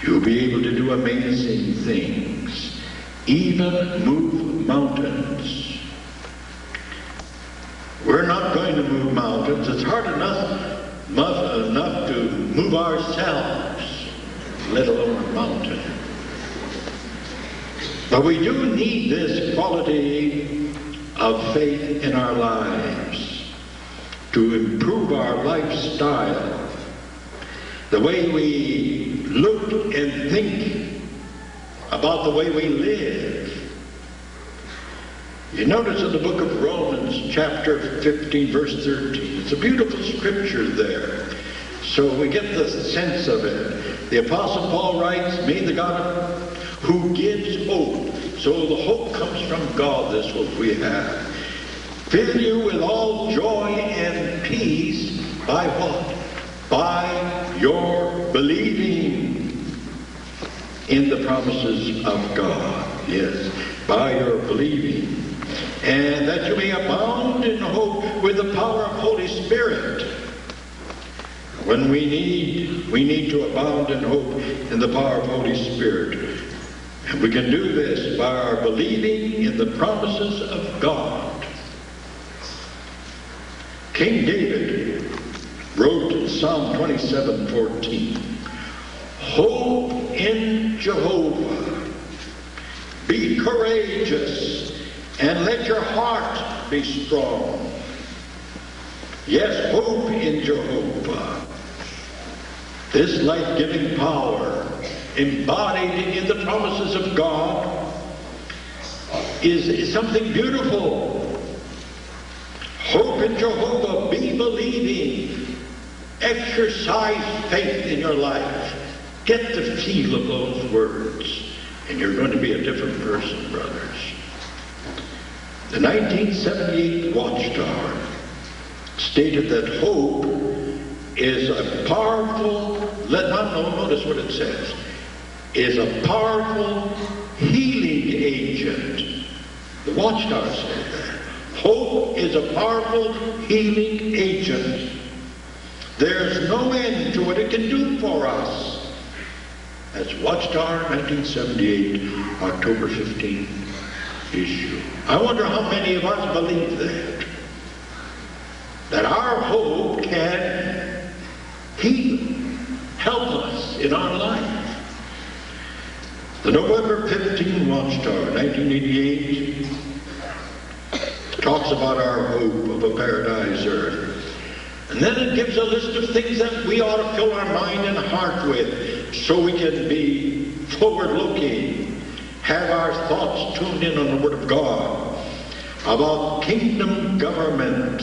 you'll be able to do amazing things, even move mountains." We're not going to move mountains. It's hard enough to move ourselves, let alone a mountain. But we do need this quality of faith in our lives to improve our lifestyle, the way we look and think about the way we live. You notice in the book of Romans, chapter 15, verse 13, it's a beautiful scripture there. So we get the sense of it. The Apostle Paul writes, "May the God who gives hope," so the hope comes from God, this hope we have, "fill you with all joy and peace," by what? By your believing in the promises of God. Yes, by your believing. "And that you may abound in hope with the power of Holy Spirit." When we need to abound in hope in the power of Holy Spirit. And we can do this by our believing in the promises of God. King David wrote in Psalm 27:14, "Hope in Jehovah, be courageous, and let your heart be strong." Yes, hope in Jehovah. This life-giving power, embodied in the promises of God, is something beautiful. Hope in Jehovah, be believing, exercise faith in your life. Get the feel of those words, and you're going to be a different person, brothers. The 1978 Watchtower stated that hope is a powerful, notice what it says, is a powerful healing agent. The Watchtower said that. Hope is a powerful healing agent. There's no end to what it can do for us. That's Watchtower 1978, October 15th issue. I wonder how many of us believe that. that our hope can help us in our life. The November 15 Watchtower, 1988, talks about our hope of a paradise earth. And then it gives a list of things that we ought to fill our mind and heart with so we can be forward-looking, have our thoughts tuned in on the Word of God, about kingdom government.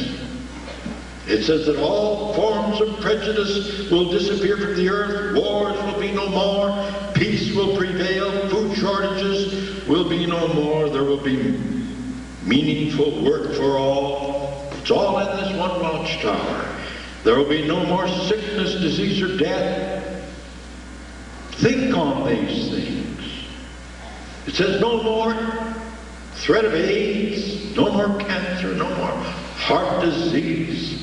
It says that all forms of prejudice will disappear from the earth, wars will be no more, peace will prevail, food shortages will be no more, there will be meaningful work for all. It's all in this one watchtower. There will be no more sickness, disease, or death. Think on these things. It says no more threat of AIDS, no more cancer, no more heart disease.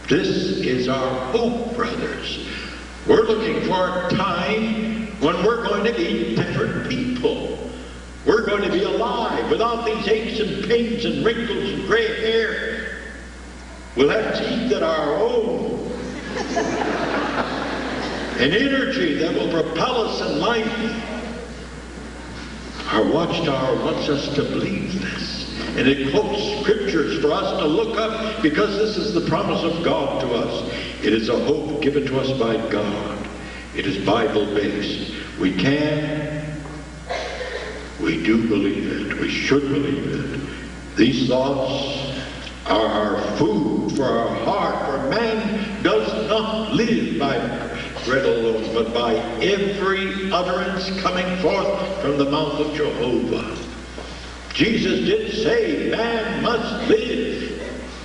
This is our hope, brothers. We're looking for a time when we're going to be different people. We're going to be alive without these aches and pains and wrinkles and gray hair. We'll have teeth that are our own. An energy that will propel us in life. Our watchtower wants us to believe this. And it quotes scriptures for us to look up because this is the promise of God to us. It is a hope given to us by God. It is Bible-based. We do believe it. We should believe it. These thoughts are our food for our heart. For man does not live by bread alone, but by every utterance coming forth from the mouth of Jehovah. Jesus did say man must live.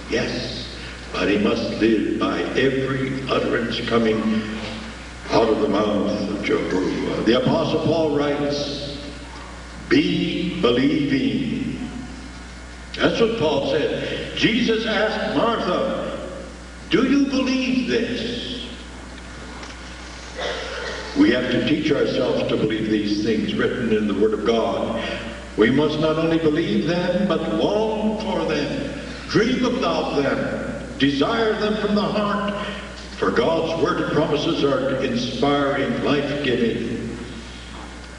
Yes, but he must live by every utterance coming out of the mouth of Jehovah. The Apostle Paul writes, be believing. That's what Paul said. Jesus asked Martha, do you believe this? We have to teach ourselves to believe these things written in the Word of God. We must not only believe them, but long for them, dream about them, desire them from the heart. For God's Word and promises are inspiring, life-giving.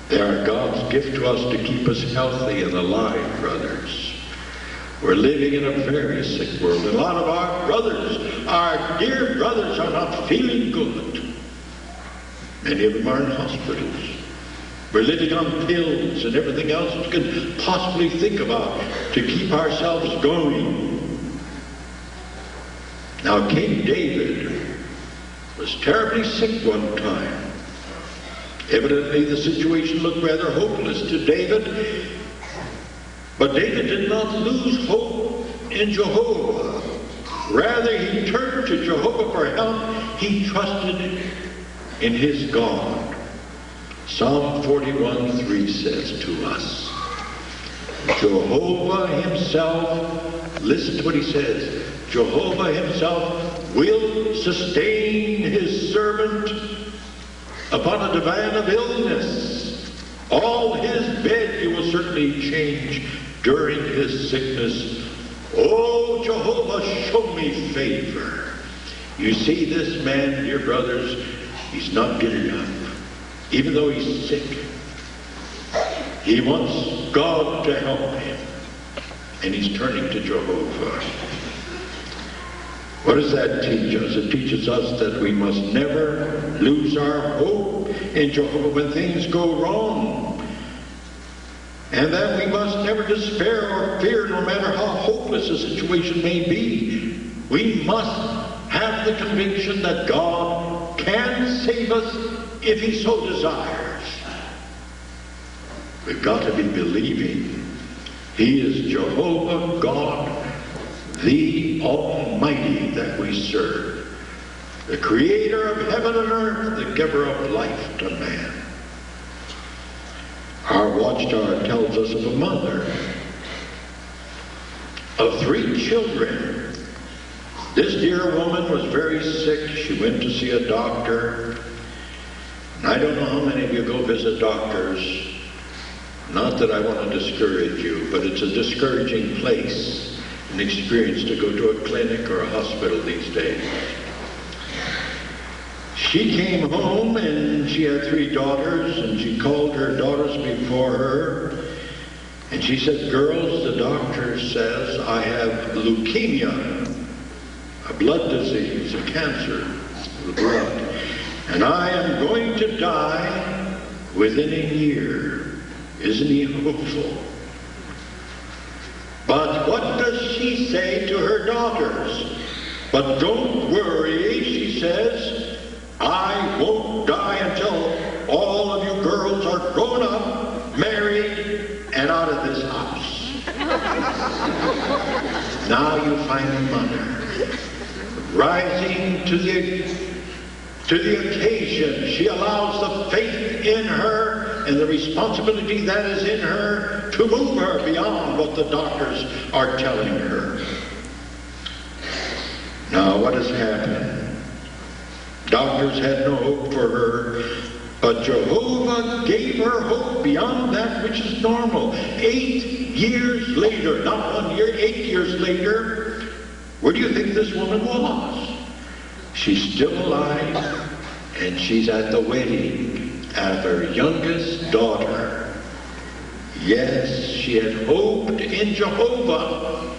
They are God's gift to us to keep us healthy and alive, brothers. We're living in a very sick world. A lot of our brothers, our dear brothers, are not feeling good. Many of them are in hospitals. We're living on pills and everything else we could possibly think about to keep ourselves going. Now, King David was terribly sick one time. Evidently, the situation looked rather hopeless to David. But David did not lose hope in Jehovah. Rather, he turned to Jehovah for help. He trusted in his God. Psalm 41:3 says to us, Jehovah himself, listen to what he says, Jehovah himself will sustain his servant upon a divan of illness. All his bed he will certainly change during his sickness. Oh, Jehovah, show me favor. You see, this man, dear brothers, he's not getting up. Even though he's sick, he wants God to help him. And he's turning to Jehovah. What does that teach us? It teaches us that we must never lose our hope in Jehovah when things go wrong. And that we must never despair or fear, no matter how hopeless a situation may be. We must have the conviction that God can save us if he so desires. We've got to be believing. He is Jehovah God, the Almighty that we serve, the creator of heaven and earth, the giver of life to man. Our watchtower tells us of a mother of 3 children. This dear woman was very sick. She went to see a doctor. I don't know how many of you go visit doctors. Not that I want to discourage you, but it's a discouraging place an experience to go to a clinic or a hospital these days. She came home and she had 3 daughters, and she called her daughters before her, and she said, "Girls, the doctor says I have leukemia, a blood disease, a cancer of the blood, and I am going to die within a year. Isn't he hopeful?" But what does she say to her daughters? "But don't worry," she says, "I won't die until all of you girls are grown up, married, and out of this house." Now you find a mother rising to the occasion. She allows the faith in her and the responsibility that is in her to move her beyond what the doctors are telling her. Now what has happened? Doctors had no hope for her, but Jehovah gave her hope beyond that which is normal. 8 years later, not 1 year, 8 years later, where do you think this woman was? She's still alive, and she's at the wedding of her youngest daughter. Yes, she had hoped in Jehovah.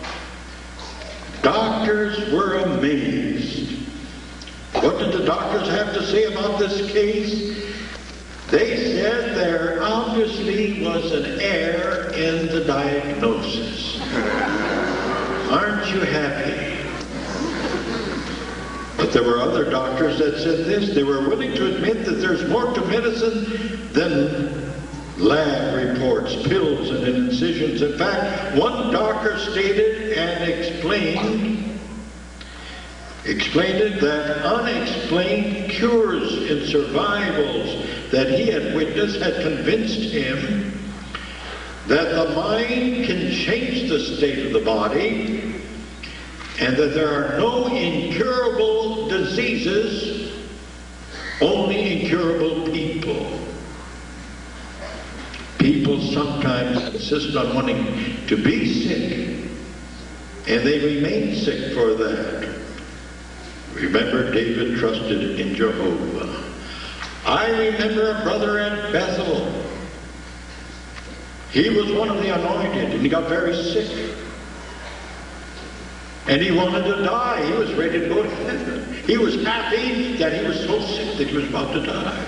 Doctors were amazed. What did the doctors have to say about this case? They said there obviously was an error in the diagnosis. Aren't you happy? But there were other doctors that said this. They were willing to admit that there's more to medicine than lab reports, pills, and incisions. In fact, one doctor stated and explained it that unexplained cures in survivals that he had witnessed had convinced him that the mind can change the state of the body, and that there are no incurable diseases, only incurable people. People sometimes insist on wanting to be sick, and they remain sick for that. Remember, David trusted in Jehovah. I remember a brother at Bethel. He was one of the anointed, and he got very sick. And he wanted to die. He was ready to go to heaven. He was happy that he was so sick that he was about to die.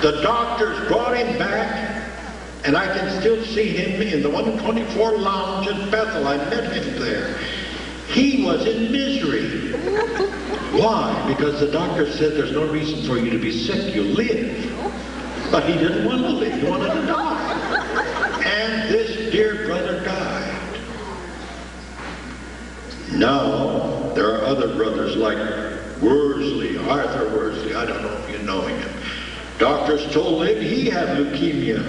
The doctors brought him back, and I can still see him in the 124 lounge at Bethel. I met him there. He was in misery. Why? Because the doctor said there's no reason for you to be sick. You live. But he didn't want to live. He wanted to die. And this dear brother died. Now, there are other brothers like Worsley, Arthur Worsley. I don't know if you know him. Doctors told him he had leukemia,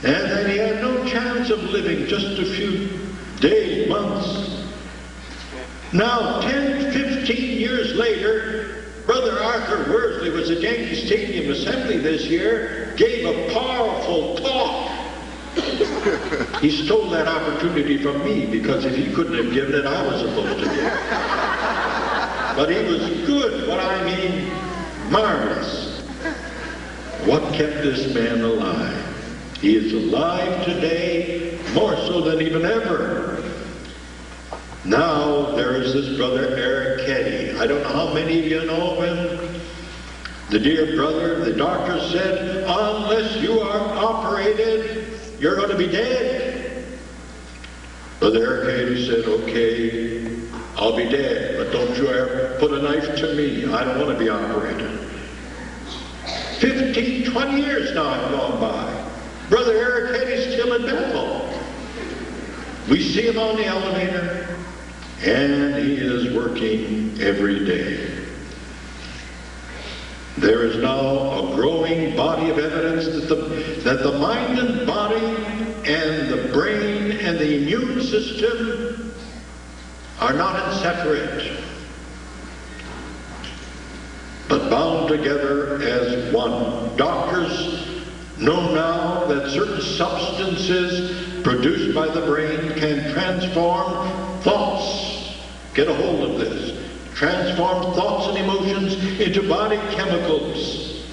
and that he had no chance of living, just a few days, months. Now, 10, 15 years later, Brother Arthur Worsley was at Yankee Stadium Assembly this year, gave a powerful talk. He stole that opportunity from me, because if he couldn't have given it, I was supposed to give it. But he was good, what I mean, marvelous. What kept this man alive? He is alive today, more so than even ever. Now there is this brother Eric Keddy. I don't know how many of you know him. The dear brother, the doctor said, unless you are operated, you're going to be dead. Brother Eric Keddy said, okay, I'll be dead, but don't you ever put a knife to me. I don't want to be operated. 15, 20 years now have gone by. Brother Eric Keddy's still in Bethel. We see him on the elevator, and he is working every day. There is now a growing body of evidence that the mind and body and the brain and the immune system are not separate, but bound together as one. Doctors know now that certain substances produced by the brain can transform thoughts. Get a hold of this. Transform thoughts and emotions into body chemicals.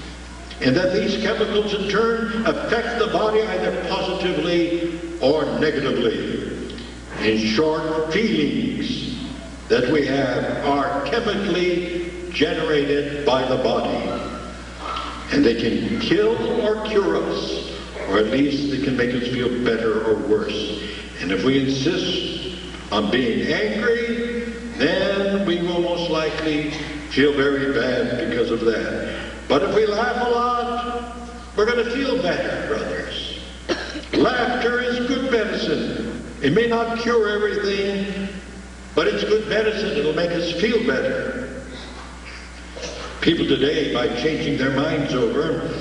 And that these chemicals in turn affect the body either positively or negatively. In short, feelings that we have are chemically generated by the body. And they can kill or cure us, or at least they can make us feel better or worse. And if we insist on being angry, then we will most likely feel very bad because of that. But if we laugh a lot, we're going to feel better, brothers. Laughter is good medicine. It may not cure everything, but it's good medicine. It'll make us feel better. People today, by changing their minds over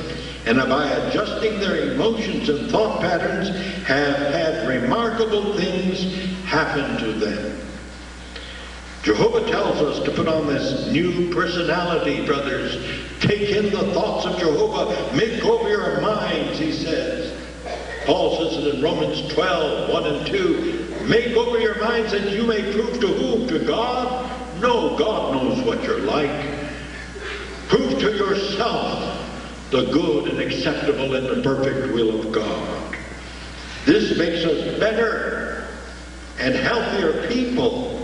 and by adjusting their emotions and thought patterns, have had remarkable things happen to them. Jehovah tells us to put on this new personality, brothers. Take in the thoughts of Jehovah. Make over your minds, he says. Paul says it in Romans 12, 1 and 2. Make over your minds that you may prove to whom? To God? No, God knows what you're like. Prove to yourself the good and acceptable and the perfect will of God. This makes us better and healthier people.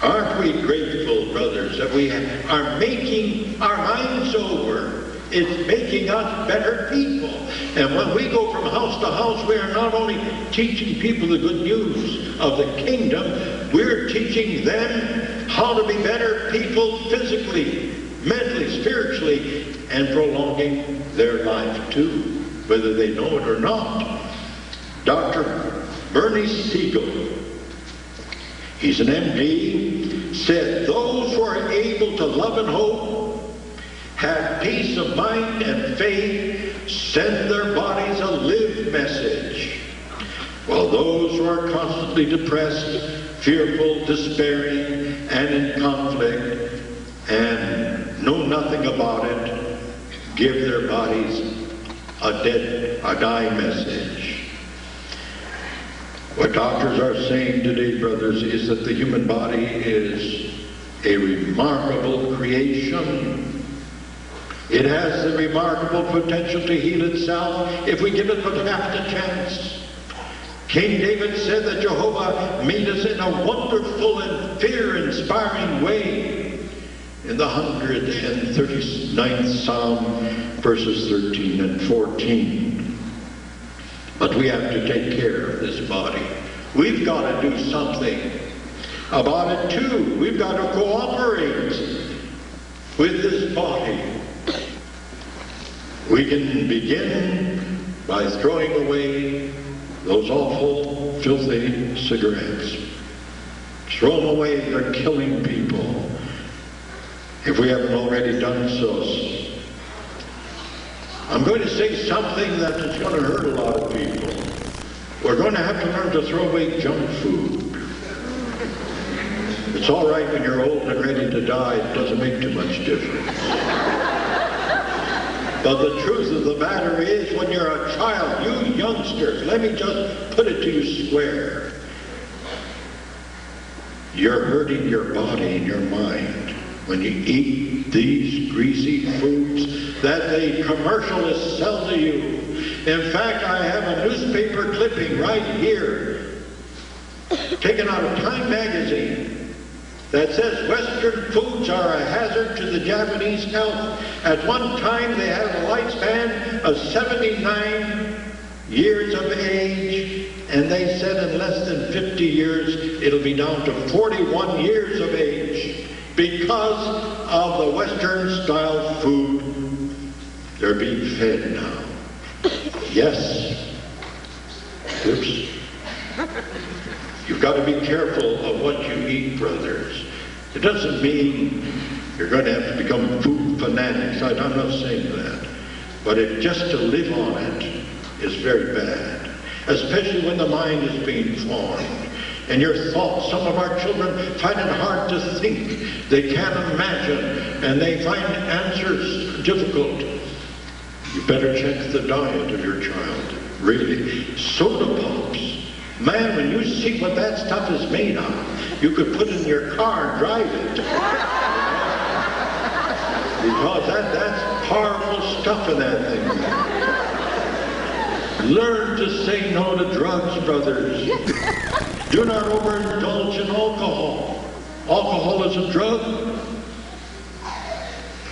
Aren't we grateful, brothers, that we are making our minds over? It's making us better people. And when we go from house to house, we are not only teaching people the good news of the kingdom, we're teaching them how to be better people physically, mentally, spiritually, and prolonging their life too, whether they know it or not. Dr. Bernie Siegel, he's an MD, said those who are able to love and hope, have peace of mind and faith, send their bodies a live message, while those who are constantly depressed, fearful, despairing, and in conflict, and know nothing about it, give their bodies a die message. What doctors are saying today, brothers, is that the human body is a remarkable creation. It has the remarkable potential to heal itself if we give it but half the chance. King David said that Jehovah made us in a wonderful and fear-inspiring way in the 139th Psalm, verses 13 and 14. But we have to take care of this body. We've got to do something about it too. We've got to cooperate with this body. We can begin by throwing away those awful, filthy cigarettes. Throw them away, they're killing people. If we haven't already done so. I'm going to say something that is going to hurt a lot of people. We're going to have to learn to throw away junk food. It's all right when you're old and ready to die. It doesn't make too much difference. But the truth of the matter is, when you're a child, you youngsters, let me just put it to you square. You're hurting your body and your mind when you eat these greasy foods that the commercialists sell to you. In fact, I have a newspaper clipping right here, taken out of Time magazine, that says Western foods are a hazard to the Japanese health. At one time, they had a lifespan of 79 years of age, and they said in less than 50 years, it'll be down to 41 years of age because of the Western-style food they're being fed now. Yes. Oops. You've got to be careful of what you eat, brothers. It doesn't mean you're going to have to become food fanatics. I'm not saying that. But just to live on it is very bad, especially when the mind is being formed. And your thoughts, some of our children find it hard to think. They can't imagine, and they find answers difficult. You better check the diet of your child. Really. Soda pops. Man, when you see what that stuff is made of, you could put it in your car and drive it. Because that's powerful stuff in that thing. Learn to say no to drugs, brothers. Do not overindulge in alcohol. Alcohol is a drug.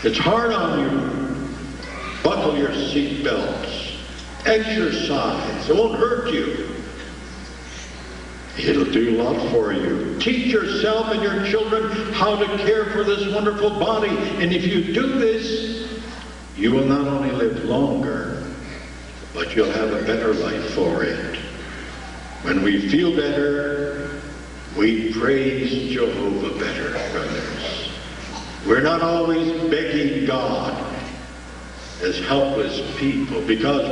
It's hard on you. Buckle your seat belts. Exercise. It won't hurt you. It'll do a lot for you. Teach yourself and your children how to care for this wonderful body. And if you do this, you will not only live longer, but you'll have a better life for it. When we feel better, we praise Jehovah better, brothers. We're not always begging God as helpless people, because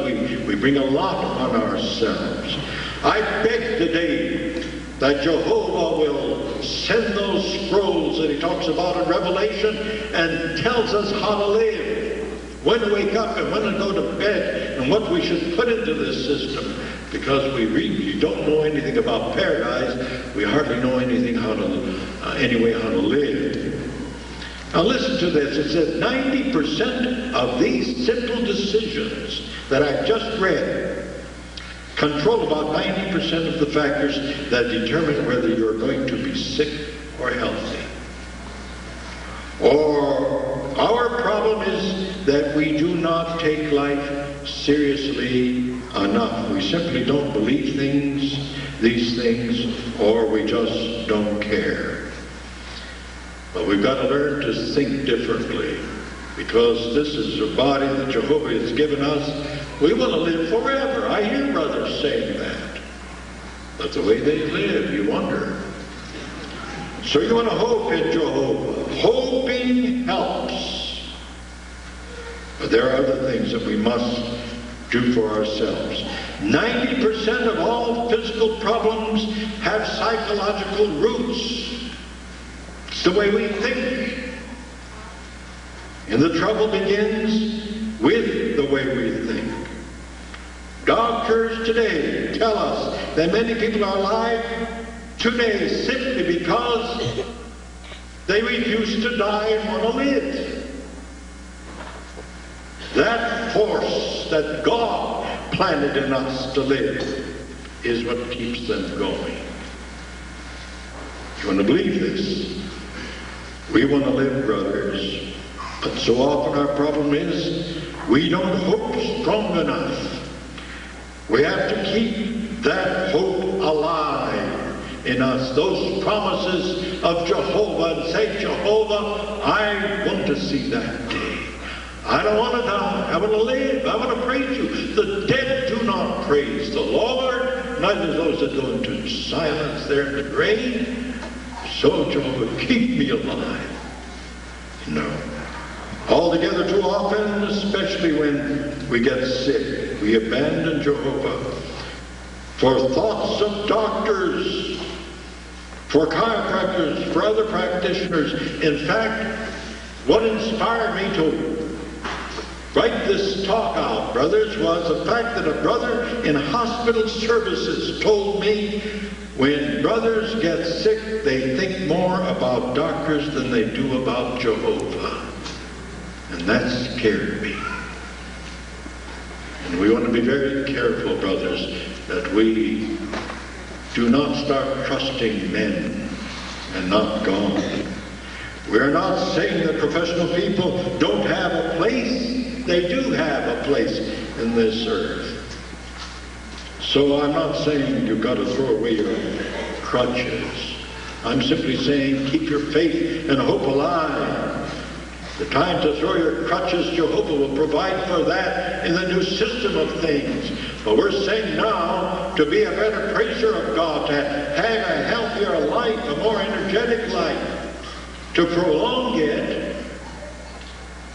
we bring a lot upon ourselves. I beg today that Jehovah will send those scrolls that he talks about in Revelation and tells us how to live, when to wake up and when to go to bed, and what we should put into this system. Because we don't know anything about paradise, we hardly know anything how to live. Now listen to this. It says 90% of these simple decisions that I've just read control about 90% of the factors that determine whether you're going to be sick or healthy. Or our problem is that we do not take life seriously enough. We simply don't believe these things, or we just don't care. But we've got to learn to think differently, because this is a body that Jehovah has given us. We want to live forever. I hear brothers saying that. But the way they live, you wonder. So you want to hope in Jehovah. Hoping helps. But there are other things that we must do for ourselves. 90% of all physical problems have psychological roots. It's the way we think. And the trouble begins with the way we think. Doctors today tell us that many people are alive today simply because they refuse to die and want to live. That force that God planted in us to live is what keeps them going. You want to believe this? We want to live, brothers, but so often our problem is we don't hope strong enough. We have to keep that hope alive in us, those promises of Jehovah, and say, Jehovah, I want to see that day. I don't want to die. I want to live. I want to praise you. The dead do not praise the Lord, neither those that go into silence there in the grave. So, Jehovah, keep me alive. No. Altogether too often, especially when we get sick, we abandon Jehovah for thoughts of doctors, for chiropractors, for other practitioners. In fact, what inspired me to write this talk out, brothers, was the fact that a brother in hospital services told me when brothers get sick, they think more about doctors than they do about Jehovah. And that scared me. And we want to be very careful, brothers, that we do not start trusting men and not God. We're not saying that professional people don't have a place. They do have a place in this earth. So I'm not saying you've got to throw away your crutches. I'm simply saying keep your faith and hope alive. The time to throw your crutches, Jehovah will provide for that in the new system of things. But we're saying now to be a better praiser of God, to have a healthier life, a more energetic life, to prolong it.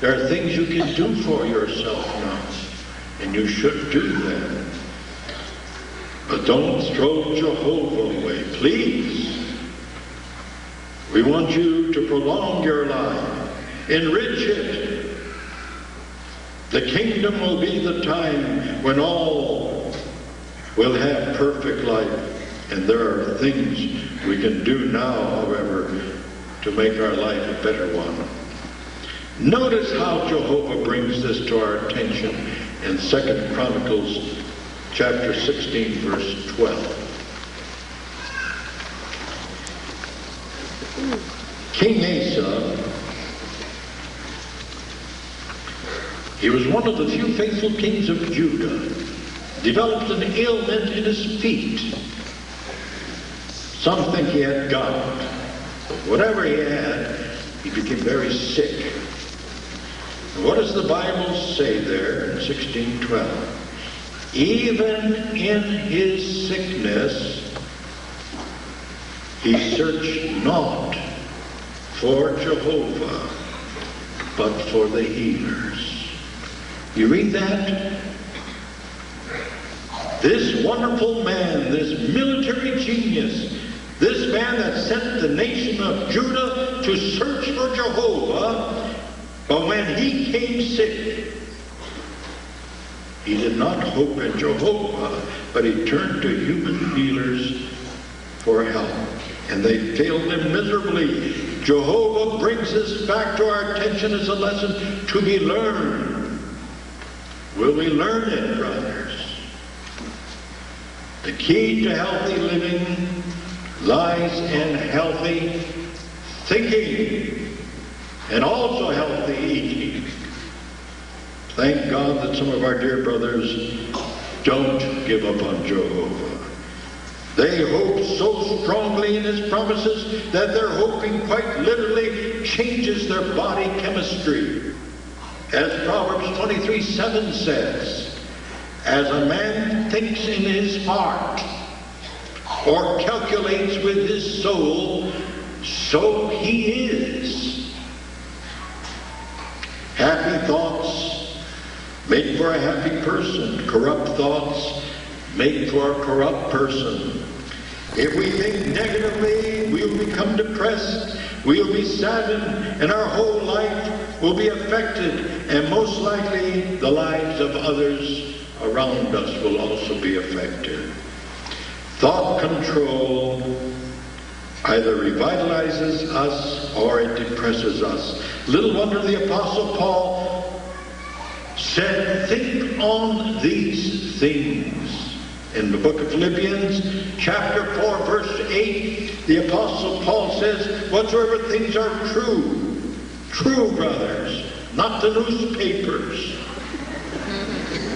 There are things you can do for yourself now, and you should do them. But don't throw Jehovah away, please. We want you to prolong your life, enrich it. The kingdom will be the time when all will have perfect life. And there are things we can do now, however, to make our life a better one. Notice how Jehovah brings this to our attention in 2 Chronicles chapter 16, verse 12. King Asa, he was one of the few faithful kings of Judah, developed an ailment in his feet. Some think he had gout. Whatever he had, he became very sick. And what does the Bible say there in 16:12? Even in his sickness, he searched not for Jehovah, but for the healers. You read that? This wonderful man, this military genius, this man that sent the nation of Judah to search for Jehovah, but when he came sick, he did not hope in Jehovah, but he turned to human healers for help. And they failed him miserably. Jehovah brings this back to our attention as a lesson to be learned. Will we learn it, brothers? The key to healthy living lies in healthy thinking and also healthy eating. Thank God that some of our dear brothers don't give up on Jehovah. They hope so strongly in his promises that their hoping quite literally changes their body chemistry. As Proverbs 23:7 says, as a man thinks in his heart or calculates with his soul, so he is. Happy thoughts make for a happy person. Corrupt thoughts make for a corrupt person. If we think negatively, we'll become depressed, we'll be saddened, and our whole life will be affected, and most likely the lives of others around us will also be affected. Thought control either revitalizes us or it depresses us. Little wonder the Apostle Paul said, think on these things. In the book of Philippians, chapter 4, verse 8, the Apostle Paul says, whatsoever things are true, brothers, not the newspapers.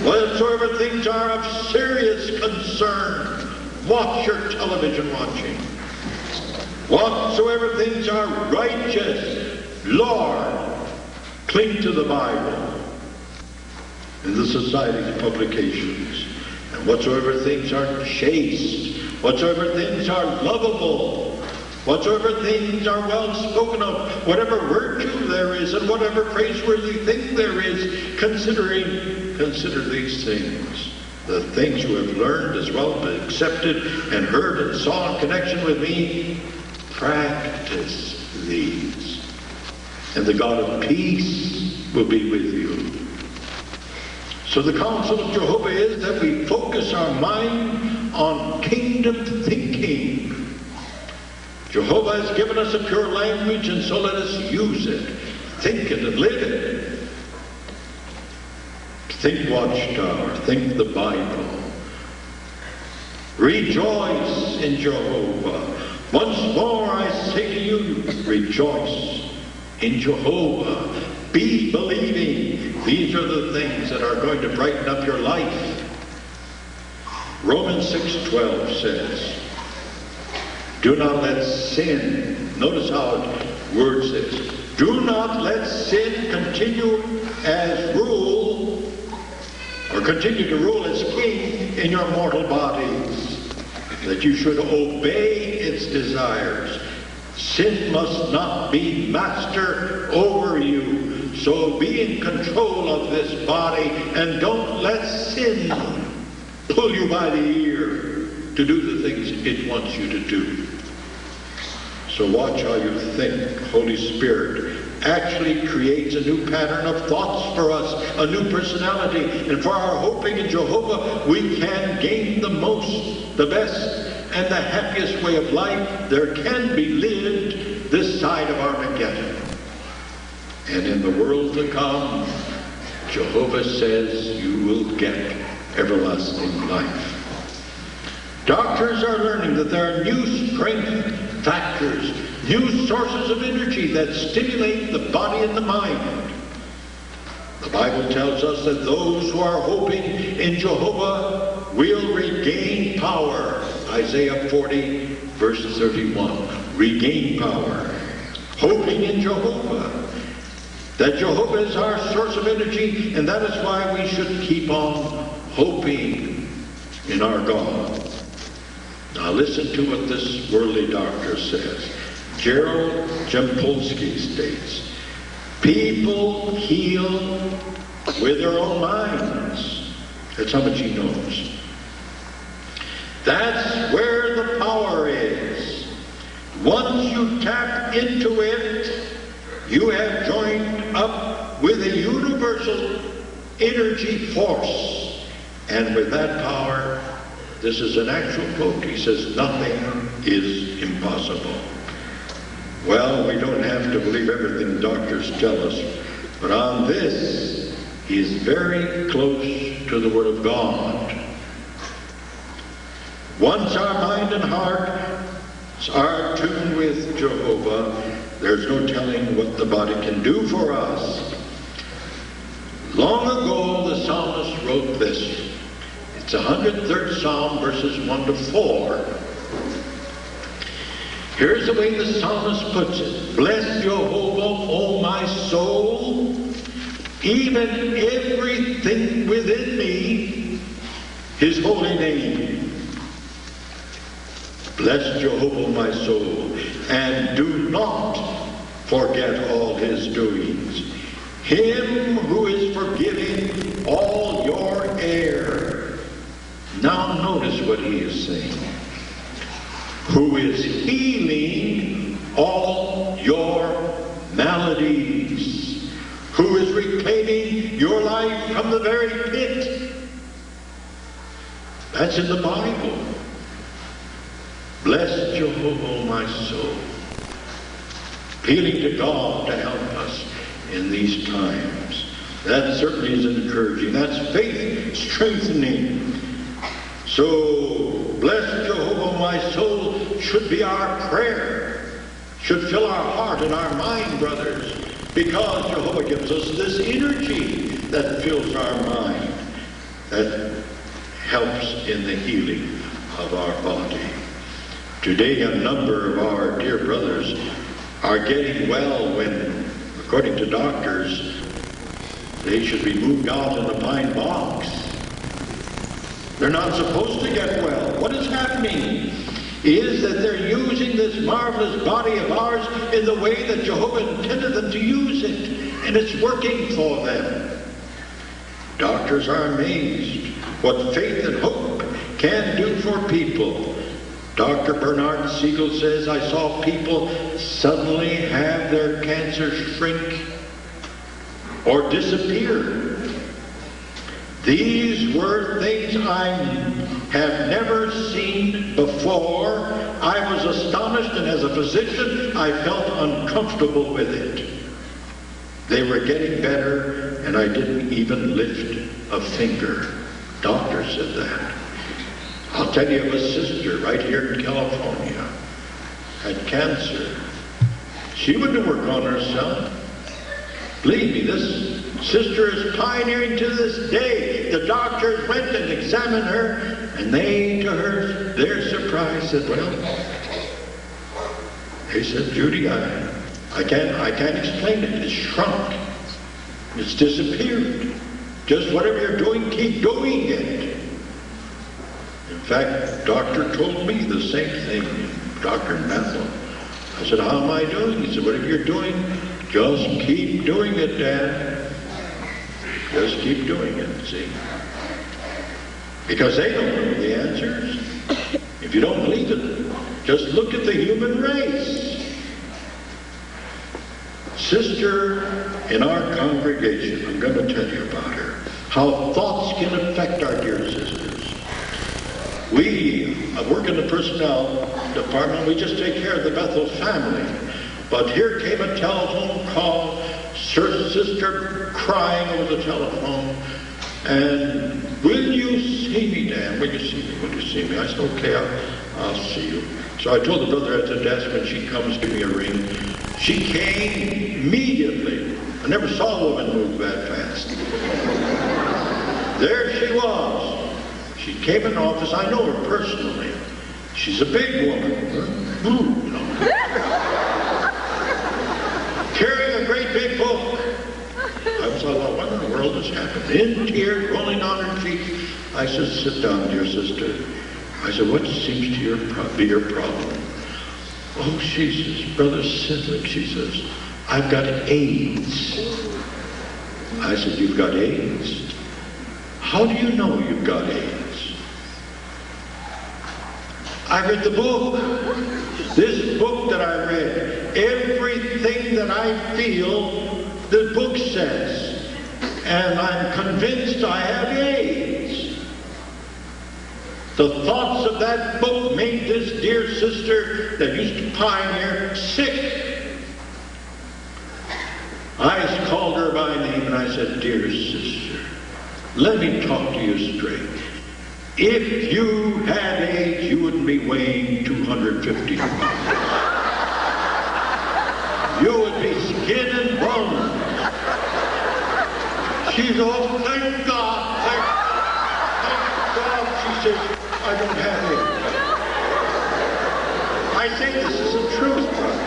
Whatsoever things are of serious concern, watch your television watching. Whatsoever things are righteous, Lord, cling to the Bible in the Society's publications. And whatsoever things are chaste, whatsoever things are lovable, whatsoever things are well spoken of, whatever virtue there is, and whatever praiseworthy thing there is, consider these things. The things you have learned as well as accepted and heard and saw in connection with me, practice these. And the God of peace will be with you. So the counsel of Jehovah is that we focus our mind on kingdom thinking. Jehovah has given us a pure language, and so let us use it. Think it and live it. Think Watchtower. Think the Bible. Rejoice in Jehovah. Once more I say to you, rejoice in Jehovah. Be believing. These are the things that are going to brighten up your life. Romans 6:12 says, do not let sin, notice how it words this, do not let sin continue as rule, or continue to rule as king in your mortal bodies, that you should obey its desires. Sin must not be master over you. So be in control of this body, and don't let sin pull you by the ear to do the things it wants you to do. So watch how you think. Holy Spirit, actually creates a new pattern of thoughts for us, a new personality. And for our hoping in Jehovah, we can gain the most, the best, and the happiest way of life there can be lived this side of Armageddon. And in the world to come, Jehovah says you will get everlasting life. Doctors are learning that there are new strength factors, new sources of energy that stimulate the body and the mind. The Bible tells us that those who are hoping in Jehovah will regain power. Isaiah 40, verse 31. Regain power. Hoping in Jehovah. That Jehovah is our source of energy, and that is why we should keep on hoping in our God. Now listen to what this worldly doctor says. Gerald Jampolsky states, people heal with their own minds. That's how much he knows. That's where the power is. Once you tap into it, you have joined up with a universal energy force. And with that power, this is an actual quote. He says, nothing is impossible. Well, we don't have to believe everything doctors tell us, but on this, he is very close to the Word of God. Once our mind and heart are tuned with Jehovah, there's no telling what the body can do for us. Long ago, the psalmist wrote this. It's 103rd Psalm, verses 1 to 4. Here's the way the psalmist puts it. Bless Jehovah, O my soul, even everything within me, his holy name. Bless Jehovah, my soul, and do not forget all his doings. Him who is forgiving all your error. Now notice what he is saying. Who is healing all your maladies. Who is reclaiming your life from the very pit. That's in the Bible. Bless Jehovah, my soul. Appealing to God to help us in these times. That certainly is encouraging. That's faith strengthening. So, bless Jehovah, my soul should be our prayer. Should fill our heart and our mind, brothers. Because Jehovah gives us this energy that fills our mind. That helps in the healing of our body. Today, a number of our dear brothers are getting well when, according to doctors, they should be moved out in the pine box. They're not supposed to get well. What is happening is that they're using this marvelous body of ours in the way that Jehovah intended them to use it, and it's working for them. Doctors are amazed what faith and hope can do for people. Dr. Bernard Siegel says, I saw people suddenly have their cancer shrink or disappear. These were things I have never seen before. I was astonished, and as a physician, I felt uncomfortable with it. They were getting better, and I didn't even lift a finger. Doctor said that. I'll tell you of a sister right here in California, had cancer. She wouldn't work on herself. Believe me, this sister is pioneering to this day. The doctors went and examined her, and they, to their surprise, said, well, they said, Judy, I can't explain it. It's shrunk. It's disappeared. Just whatever you're doing, keep doing it. In fact, doctor told me the same thing, Dr. Bethel. I said, how am I doing? He said, whatever you're doing, just keep doing it, Dad. Just keep doing it, see? Because they don't know the answers. If you don't believe it, just look at the human race. sister in our congregation. I'm going to tell you about her. How thoughts can affect our dear sisters. We work in the personnel department. We just take care of the Bethel family. But here came a telephone call, sister crying over the telephone, and, "Will you see me, Dan? Will you see me? Will you see me?" I said, "Okay, I'll see you." So I told the brother at the desk, when she comes, give me a ring. She came immediately. I never saw a woman move that fast. There she was. She came in the office. I know her personally. She's a big woman. Carrying a great big book. I was like, well, what in the world has happened? In tears, rolling on her cheeks. I said, "Sit down, dear sister." I said, "What seems to be your problem?" "Oh," she says, "Brother Sydlik," she says, "I've got AIDS." I said, "You've got AIDS? How do you know you've got AIDS?" "I read the book. This book that I read, everything that I feel, the book says. And I'm convinced I have AIDS." The thoughts of that book made this dear sister that used to pioneer sick. I called her by name and I said, "Dear sister, let me talk to you straight. If you had AIDS, you wouldn't be weighing 250 pounds. You would be skin and bones." She's, "Oh, thank God, thank God." She says, "I don't have AIDS." I say this is the truth, brother.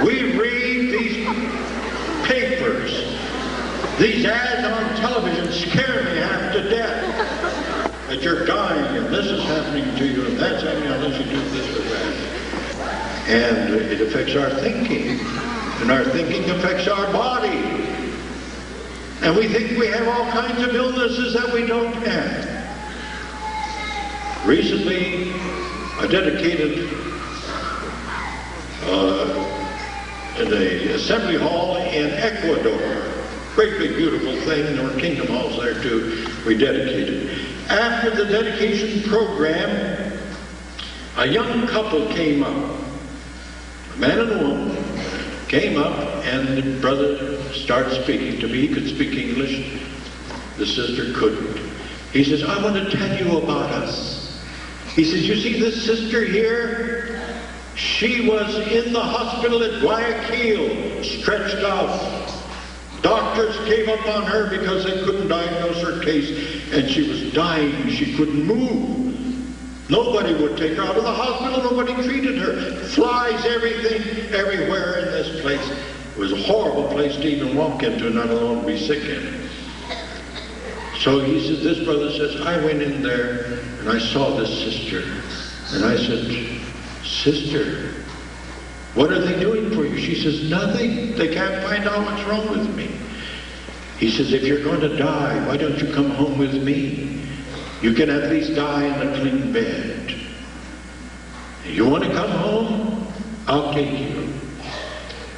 We read these papers, these ads on television scare me half to death. That you're dying and this is happening to you and that's happening unless you do this or that. And it affects our thinking. And our thinking affects our body. And we think we have all kinds of illnesses that we don't have. Recently, I dedicated in an assembly hall in Ecuador. Great big beautiful thing. There were kingdom halls there too. We dedicated. After the dedication program, a young couple came up. A man and a woman came up, and the brother started speaking to me. He could speak English. The sister couldn't. He says, "I want to tell you about us." He says, "You see this sister here? She was in the hospital at Guayaquil, stretched out. Doctors gave up on her because they couldn't diagnose her case, and she was dying. She couldn't move. Nobody would take her out of the hospital. Nobody treated her. Flies, everything, everywhere in this place. It was a horrible place to even walk into, not alone be sick in it." So he said, this brother says, "I went in there and I saw this sister. And I said, 'Sister, what are they doing for you?' She says, 'Nothing. They can't find out what's wrong with me.' He says, 'If you're going to die, why don't you come home with me? You can at least die in a clean bed. You want to come home? I'll take you.'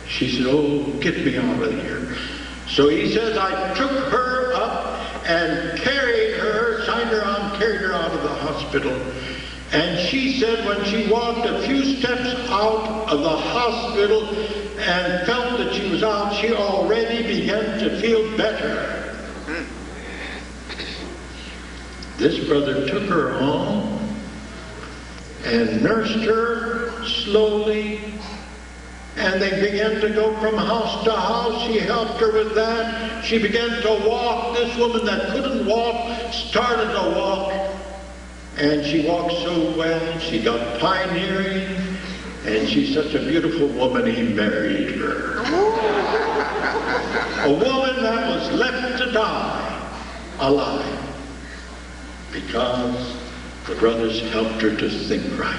She said, 'Oh, get me out of here.' So he says, I took her up and carried her, signed her on, carried her out of the hospital. And she said when she walked a few steps out of the hospital and felt that she was out, she already began to feel better. This brother took her home and nursed her slowly, and they began to go from house to house. She helped her with that. She began to walk. This woman that couldn't walk started to walk, and she walked so well. She got pioneering, and she's such a beautiful woman. He married her. A woman that was left to die alive, because the brothers helped her to think right.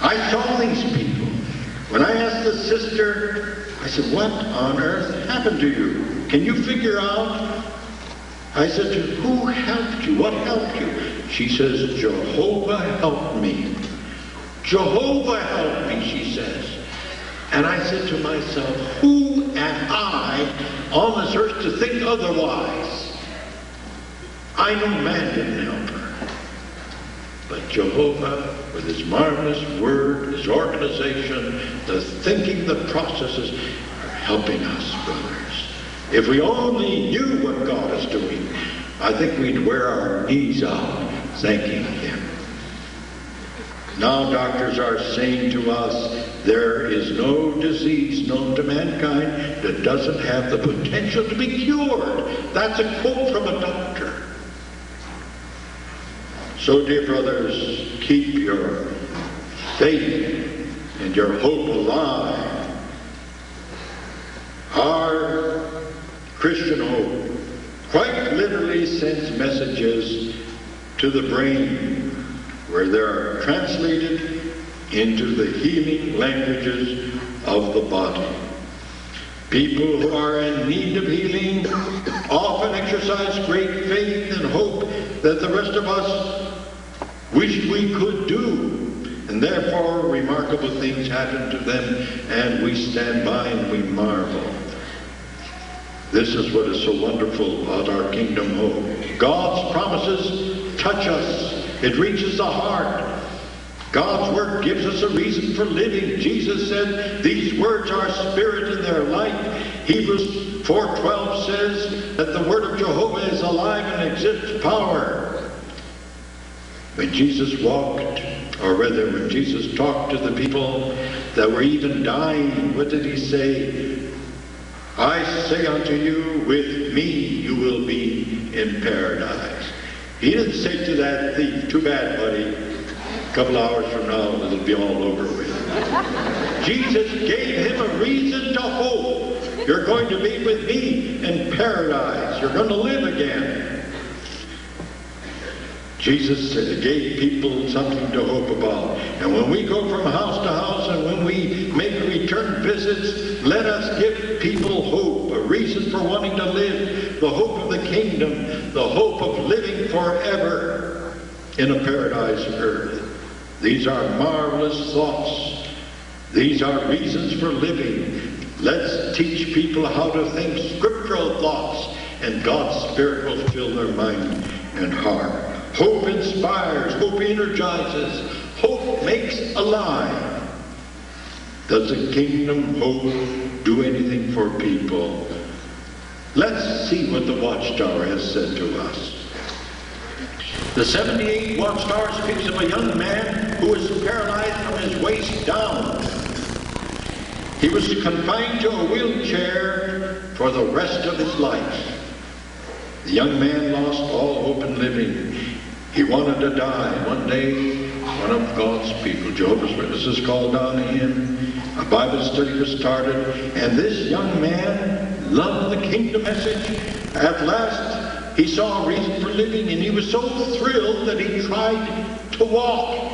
I saw these people. When I asked the sister, I said, "What on earth happened to you? Can you figure out?" I said to her, who helped you? What helped you? She says, Jehovah helped me. Jehovah helped me, she says. And I said to myself, who am I on this earth to think otherwise? I know man didn't help her. But Jehovah, with his marvelous word, his organization, the thinking, the processes, are helping us, brothers. If we only knew what God is doing, I think we'd wear our knees out thanking him. Now doctors are saying to us, there is no disease known to mankind that doesn't have the potential to be cured. That's a quote from a doctor. So, dear brothers, keep your faith and your hope alive. Our Christian hope quite literally sends messages to the brain, where they are translated into the healing languages of the body. People who are in need of healing often exercise great faith and hope that the rest of us wish we could do, and therefore remarkable things happen to them, and we stand by and we marvel. This is what is so wonderful about our kingdom hope. God's promises touch us. It reaches the heart. God's word gives us a reason for living. Jesus said, these words are spirit and they're life. Hebrews 4:12 says that the word of Jehovah is alive and exhibits power. When Jesus walked, or rather when Jesus talked to the people that were even dying, what did he say? I say unto you, with me you will be in paradise. He didn't say to that thief, too bad, buddy. A couple hours from now, it'll be all over with. Jesus gave him a reason to hope. You're going to be with me in paradise. You're going to live again. Jesus gave people something to hope about. And when we go from house to house and when we make return visits, let us give people hope, a reason for wanting to live, the hope of the kingdom, the hope of living forever in a paradise earth. These are marvelous thoughts. These are reasons for living. Let's teach people how to think scriptural thoughts, and God's Spirit will fill their mind and heart. Hope inspires, hope energizes, hope makes alive. Does the kingdom hope do anything for people? Let's see what the Watchtower has said to us. The 78 Watchtower speaks of a young man who was paralyzed from his waist down. He was confined to a wheelchair for the rest of his life. The young man lost all hope in living. He wanted to die. One day, one of God's people, Jehovah's Witnesses, called on him. A Bible study was started, and this young man loved the kingdom message. At last, he saw a reason for living, and he was so thrilled that he tried to walk.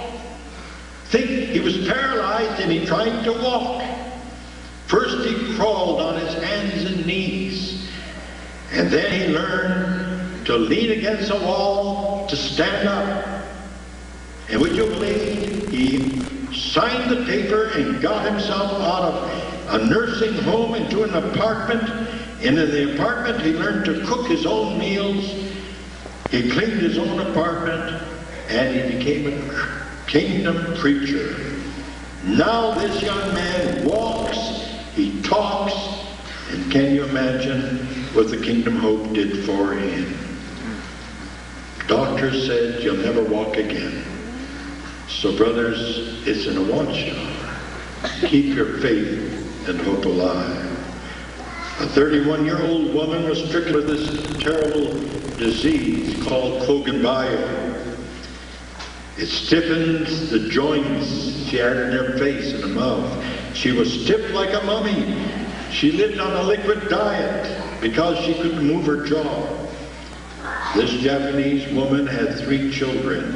Think, he was paralyzed, and he tried to walk. First, he crawled on his hands and knees, and then he learned to lean against a wall, to stand up. And would you believe, he signed the paper and got himself out of a nursing home into an apartment. And in the apartment, he learned to cook his own meals. He cleaned his own apartment, and he became a kingdom preacher. Now this young man walks, he talks, and can you imagine what the kingdom hope did for him? Doctors said you'll never walk again. So brothers, it's in a Watchtower. Keep your faith and hope alive. A 31-year-old woman was stricken with this terrible disease called Kogan-Bio. It stiffens the joints she had in her face and her mouth. She was stiff like a mummy. She lived on a liquid diet because she couldn't move her jaw. This Japanese woman had 3 children.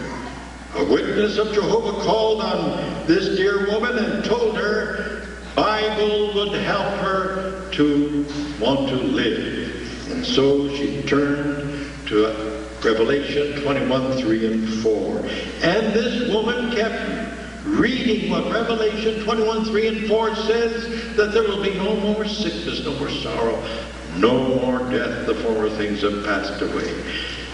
A witness of Jehovah called on this dear woman and told her Bible would help her to want to live. And so she turned to Revelation 21:3 and 4. And this woman kept reading what Revelation 21:3 and 4 says, that there will be no more sickness, no more sorrow, no more death. The former things have passed away.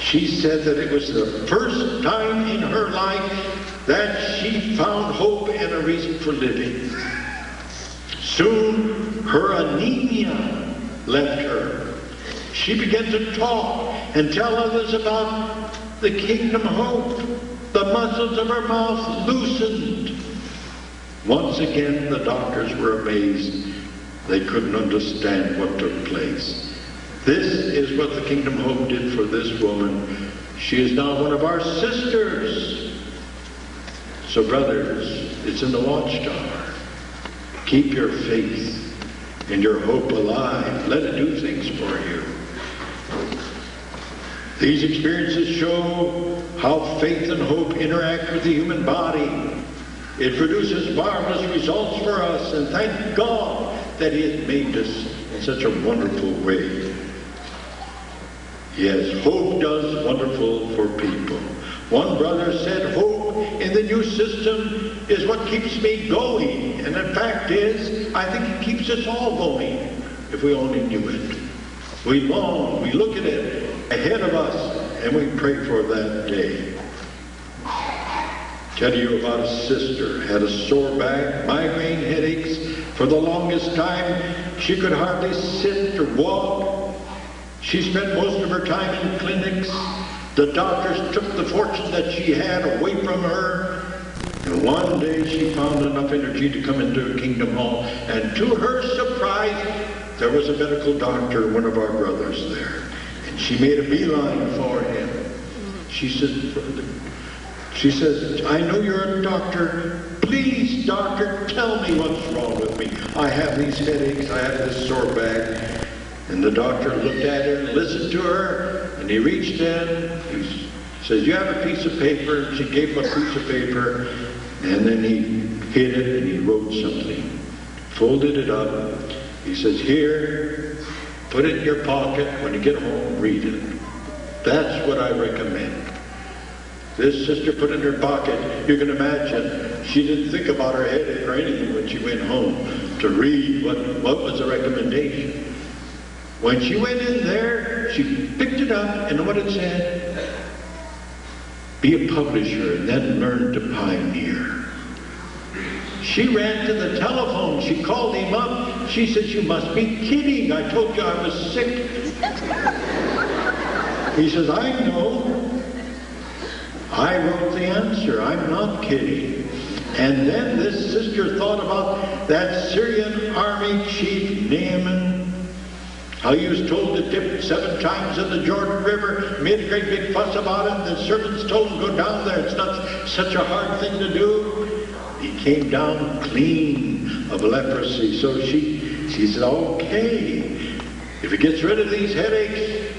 She said that it was the first time in her life that she found hope and a reason for living. Soon her anemia left her. She began to talk and tell others about the kingdom hope. The muscles of her mouth loosened. Once again, the doctors were amazed. They couldn't understand what took place. This is what the kingdom hope did for this woman. She is now one of our sisters. So brothers, it's in the watchtower. Keep your faith and your hope alive. Let it do things for you. These experiences show how faith and hope interact with the human body. It produces marvelous results for us, and thank God that He has made us in such a wonderful way. Yes, hope does wonderful for people. One brother said, hope in the new system is what keeps me going. And the fact is, I think it keeps us all going, if we only knew it. We long, we look at it ahead of us, and we pray for that day. Tell you about a sister, had a sore back, migraine headaches. For the longest time, she could hardly sit or walk. She spent most of her time in clinics. The doctors took the fortune that she had away from her. And one day she found enough energy to come into a Kingdom Hall. And to her surprise, there was a medical doctor, one of our brothers there. And she made a beeline for him. She says, I know you're a doctor. Please, doctor, tell me what's wrong with me. I have these headaches. I have this sore back. And the doctor looked at her and listened to her. And he reached in. He says, you have a piece of paper. And she gave him a piece of paper. And then he hid it and he wrote something. Folded it up. He says, here, put it in your pocket. When you get home, read it. That's what I recommend. This sister put it in her pocket. You can imagine she didn't think about her headache or anything when she went home to read what was the recommendation. When she went in there, she picked it up, and what it said, be a publisher and then learn to pioneer. She ran to the telephone. She called him up. She said, you must be kidding. I told you I was sick. He says, I know. I wrote the answer. I'm not kidding. And then this sister thought about that Syrian army chief, Naaman, how he was told to dip 7 times in the Jordan River, made a great big fuss about it. The servants told him, go down there. It's not such a hard thing to do. He came down clean of leprosy. So she said, okay, if he gets rid of these headaches,